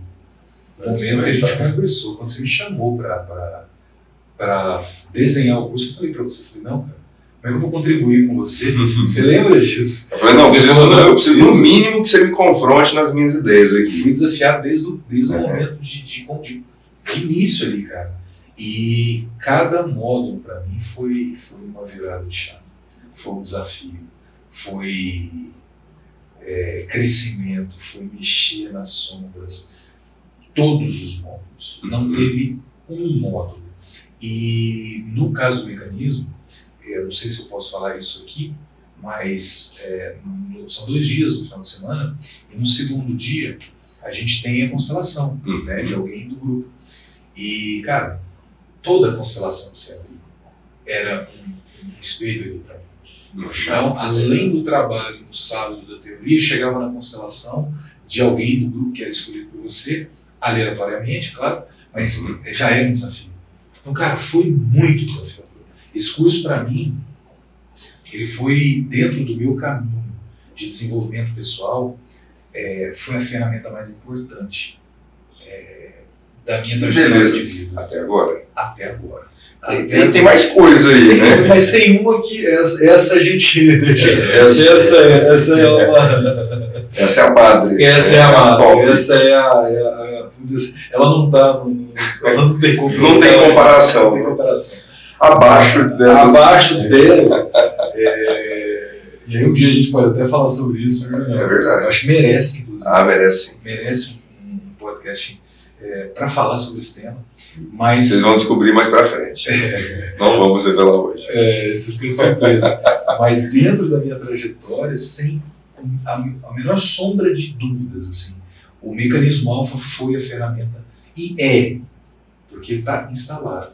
momento que a gente conversou, quando você me chamou para desenhar o curso, eu falei para você, não, cara, como é que eu vou contribuir com você? Você lembra disso? Eu falei, eu preciso no mínimo que você me confronte nas minhas ideias Eu aqui. fui desafiado desde o momento de início ali, cara. E cada módulo para mim foi uma virada de chave, foi um desafio, foi crescimento, foi mexer nas sombras, todos os módulos, não teve um módulo. E no caso do mecanismo, eu não sei se eu posso falar isso aqui, mas são 2 dias no final de semana, e no segundo dia a gente tem a constelação, né, de alguém do grupo. E, cara, toda a constelação que você abriu era um espelho ali para mim. Então, além do trabalho no sábado da teoria, chegava na constelação de alguém do grupo que era escolhido por você, aleatoriamente, claro, mas já era um desafio. Então, cara, foi muito desafiador. Esse curso, para mim, ele foi dentro do meu caminho de desenvolvimento pessoal, foi a ferramenta mais importante da minha trajetória de vida. Até agora. Até agora. Tem mais coisa aí, né? Mas tem uma que essa a gente deixa. Essa é uma. Essa é a padre. Essa é a top. madre. Essa é a. Ela não tá. Ela não tem comparação. Não tem comparação. Não tem comparação. Abaixo dessa. Abaixo dela E aí um dia a gente pode até falar sobre isso. É verdade. Eu acho que merece, inclusive. Merece. Merece um podcast para falar sobre esse tema. Mas vocês vão descobrir mais pra frente. Não vamos revelar hoje. Isso fica de surpresa. Mas dentro da minha trajetória, sem a menor sombra de dúvidas, assim, o mecanismo alfa foi a ferramenta, e porque ele está instalado,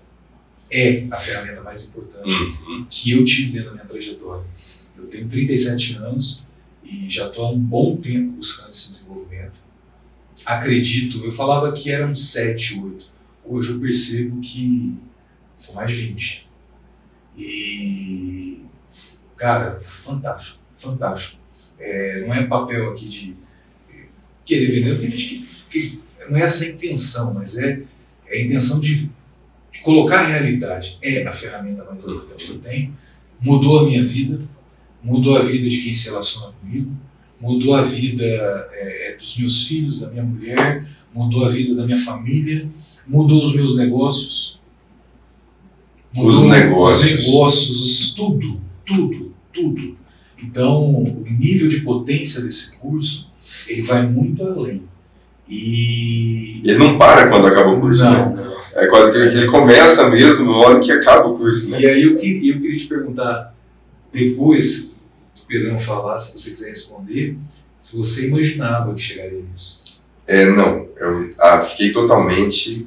a ferramenta mais importante que eu tive dentro da minha trajetória. Eu tenho 37 anos e já estou há um bom tempo buscando esse desenvolvimento. Acredito, eu falava que eram 7, 8. Hoje eu percebo que são mais de 20. E, cara, fantástico, fantástico. Não é papel aqui de querer vender, tem gente que não é essa a intenção, mas é a intenção de colocar a realidade. É a ferramenta mais importante que eu tenho. Mudou a minha vida, mudou a vida de quem se relaciona comigo, mudou a vida dos meus filhos, da minha mulher, mudou a vida da minha família, mudou os meus negócios. Os negócios. Tudo. Então, o nível de potência desse curso, ele vai muito além. E ele não para quando acaba o curso, não. né? É quase que ele começa mesmo na hora que acaba o curso, né? E aí eu queria te perguntar, depois que o Pedrão falar, se você quiser responder, se você imaginava que chegaria nisso. Não. Eu fiquei totalmente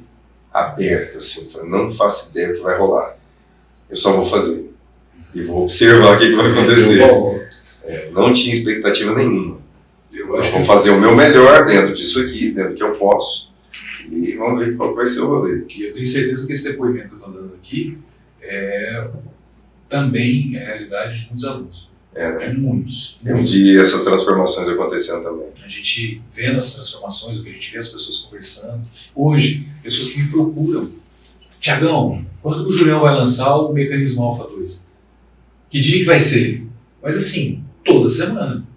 aberto, assim. Não faço ideia do que vai rolar. Eu só vou fazer. E vou observar o que vai acontecer. Não tinha expectativa nenhuma. Eu vou fazer o meu melhor dentro disso aqui, dentro do que eu posso. E vamos ver qual vai ser o rolê. E eu tenho certeza que esse depoimento que eu estou dando aqui também é a realidade de muitos alunos. De muitos. Eu vi essas transformações acontecendo também. A gente vendo as transformações, o que a gente vê as pessoas conversando. Hoje, pessoas que me procuram. Tiagão, quando o Julião vai lançar o Mecanismo Alfa 2? Que dia que vai ser? Mas assim, toda semana.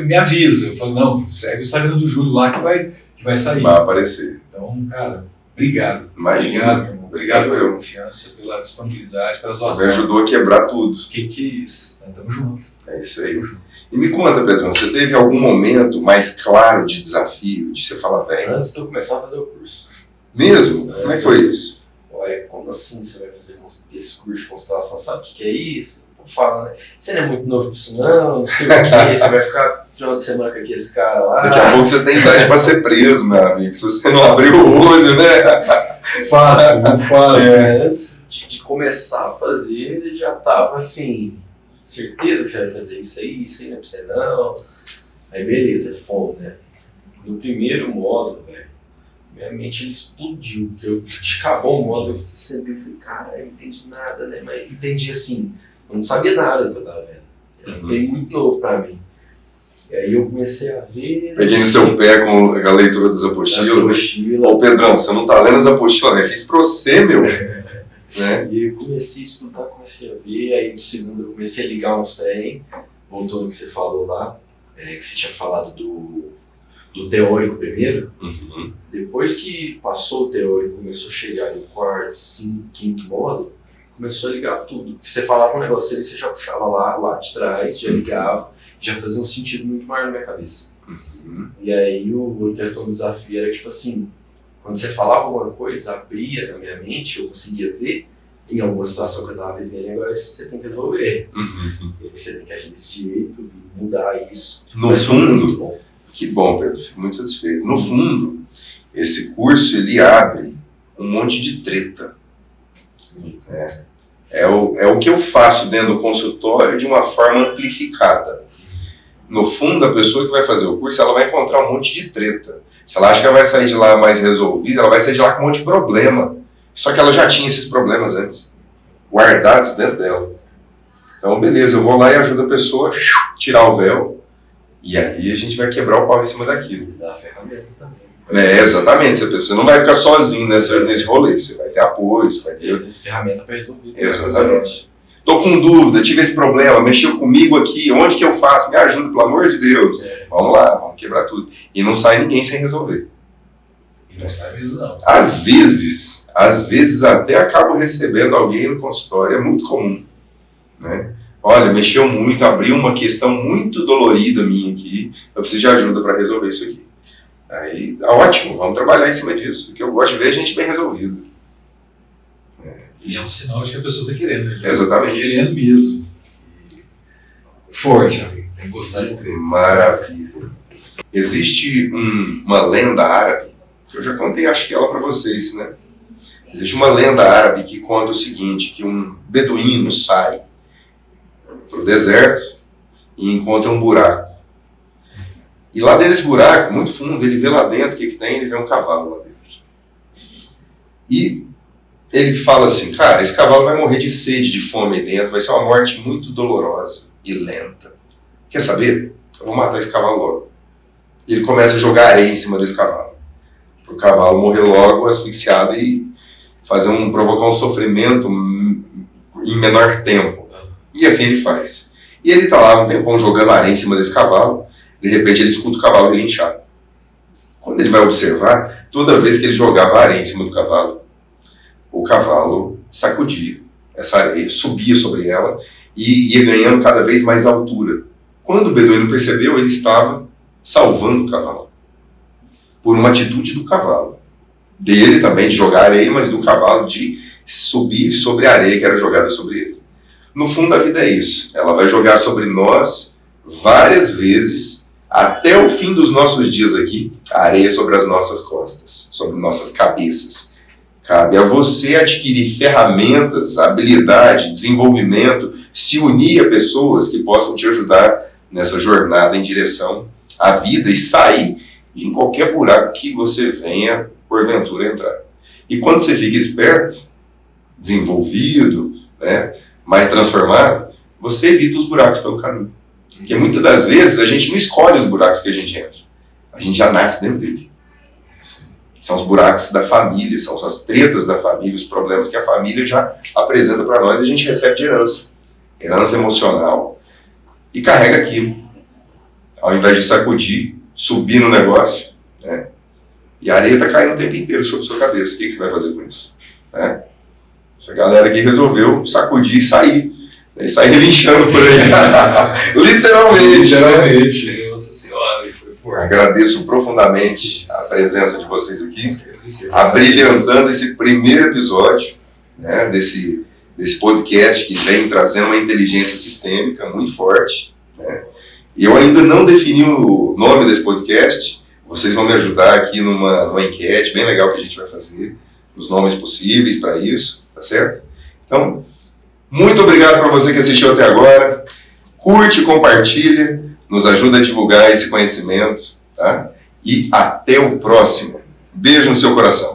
Me avisa. Eu falo, não, segue o Instagram do Júlio lá que vai sair. Vai aparecer. Então, cara, obrigado. Imagina. Obrigado, meu irmão. Obrigado pela eu. confiança, pela disponibilidade, pela Você doação. me ajudou a quebrar tudo. Que é isso? Tamo junto. É isso aí. E me conta, Pedrão, você teve algum momento mais claro de desafio, de você falar, velho? Antes de eu começar a fazer o curso. Mesmo? Como é que foi isso? Olha, como assim você vai fazer esse curso de constelação? Sabe o que é isso? Fala, né? Você não é muito novo pra isso não sei o que, você vai ficar final de semana com esse cara lá. Daqui a pouco você tem idade pra ser preso, meu amigo, se você não abrir o olho, né? Fácil. Antes de começar a fazer, ele já tava assim, certeza que você vai fazer isso aí não é pra você não. Aí beleza, fome, né? No primeiro módulo, velho, minha mente explodiu, porque acabou o módulo, eu sempre falei, cara, eu não entendi nada, né? Mas entendi assim, eu não sabia nada do que eu tava vendo. Era um trem muito novo pra mim. E aí eu comecei a ver... Peguei no seu pé com a leitura das apostilas. Ô Pedrão, você não tá lendo as apostilas, né? Fiz pra você, meu. Né? E eu comecei a estudar, comecei a ver, aí no segundo eu comecei a ligar uns trem, voltando ao que você falou lá, que você tinha falado do teórico primeiro. Depois que passou o teórico, começou a chegar no quarto, quinto módulo, começou a ligar tudo. Porque você falava um negócio ali, você já puxava lá de trás, já ligava, já fazia um sentido muito maior na minha cabeça. E aí a questão do desafio era tipo assim, quando você falava alguma coisa, abria na minha mente, eu conseguia ver em alguma situação que eu estava vivendo, e agora você tem que resolver. E aí você tem que agir desse jeito e mudar isso. No fundo, que bom, Pedro, fico muito satisfeito. No fundo, esse curso ele abre um monte de treta. É o que eu faço dentro do consultório de uma forma amplificada. No fundo, a pessoa que vai fazer o curso, ela vai encontrar um monte de treta. Se ela acha que ela vai sair de lá mais resolvida, ela vai sair de lá com um monte de problema. Só que ela já tinha esses problemas antes, guardados dentro dela. Então, beleza, eu vou lá e ajudo a pessoa a tirar o véu, e aí a gente vai quebrar o pau em cima daquilo. Dá a ferramenta também. Exatamente, você não vai ficar sozinho nesse rolê, você vai ter apoio, você vai ter... ferramenta para resolver. Exatamente. Tô com dúvida, tive esse problema, mexeu comigo aqui, onde que eu faço? Me ajuda, pelo amor de Deus. Vamos lá, vamos quebrar tudo. E não sai ninguém sem resolver. E não sai mesmo, não. Às vezes até acabo recebendo alguém no consultório, é muito comum, né? olha, mexeu muito, abriu uma questão muito dolorida minha aqui, eu preciso de ajuda para resolver isso aqui. Aí, ótimo, vamos trabalhar em cima disso, porque eu gosto de ver a gente bem resolvido. E é um sinal de que a pessoa está querendo, né? Exatamente. Querendo mesmo. Forte, amigo. Tem que gostar de treino. Maravilha. Existe uma lenda árabe, que eu já contei, acho que ela para vocês, né? Existe uma lenda árabe que conta o seguinte, que um beduíno sai para o deserto e encontra um buraco. E lá dentro desse buraco, muito fundo, ele vê lá dentro o que tem, ele vê um cavalo lá dentro. E ele fala assim, cara, esse cavalo vai morrer de sede, de fome aí dentro, vai ser uma morte muito dolorosa e lenta. Quer saber? Eu vou matar esse cavalo logo. E ele começa a jogar areia em cima desse cavalo. O cavalo morrer logo, asfixiado e provocar um sofrimento em menor tempo. E assim ele faz. E ele tá lá um tempão jogando areia em cima desse cavalo, de repente ele escuta o cavalo relinchar. Quando ele vai observar, toda vez que ele jogava areia em cima do cavalo, o cavalo sacudia essa areia, subia sobre ela e ia ganhando cada vez mais altura. Quando o beduíno percebeu, ele estava salvando o cavalo. Por uma atitude do cavalo. Dele também de jogar areia, mas do cavalo de subir sobre a areia que era jogada sobre ele. No fundo, a vida é isso. Ela vai jogar sobre nós várias vezes, até o fim dos nossos dias aqui, a areia sobre as nossas costas, sobre nossas cabeças. Cabe a você adquirir ferramentas, habilidade, desenvolvimento, se unir a pessoas que possam te ajudar nessa jornada em direção à vida e sair em qualquer buraco que você venha, porventura, entrar. E quando você fica esperto, desenvolvido, né, mais transformado, você evita os buracos pelo caminho. Porque muitas das vezes a gente não escolhe os buracos que a gente entra. A gente já nasce dentro dele. São os buracos da família, são as tretas da família, os problemas que a família já apresenta para nós e a gente recebe de herança. Herança emocional. E carrega aquilo. Ao invés de sacudir, subir no negócio, né? E a areia está caindo o tempo inteiro sobre a sua cabeça. O que você vai fazer com isso? Né? Essa galera aqui resolveu sacudir e sair. E sair relinchando por aí. Literalmente. Né? Nossa Senhora, foi forte. Agradeço profundamente a presença de vocês aqui, abrilhantando esse primeiro episódio, né, desse podcast que vem trazendo uma inteligência sistêmica muito forte. Né? E eu ainda não defini o nome desse podcast. Vocês vão me ajudar aqui numa enquete bem legal que a gente vai fazer, os nomes possíveis para isso, tá certo? Então, muito obrigado para você que assistiu até agora. Curte, compartilha, nos ajuda a divulgar esse conhecimento, tá? E até o próximo. Beijo no seu coração.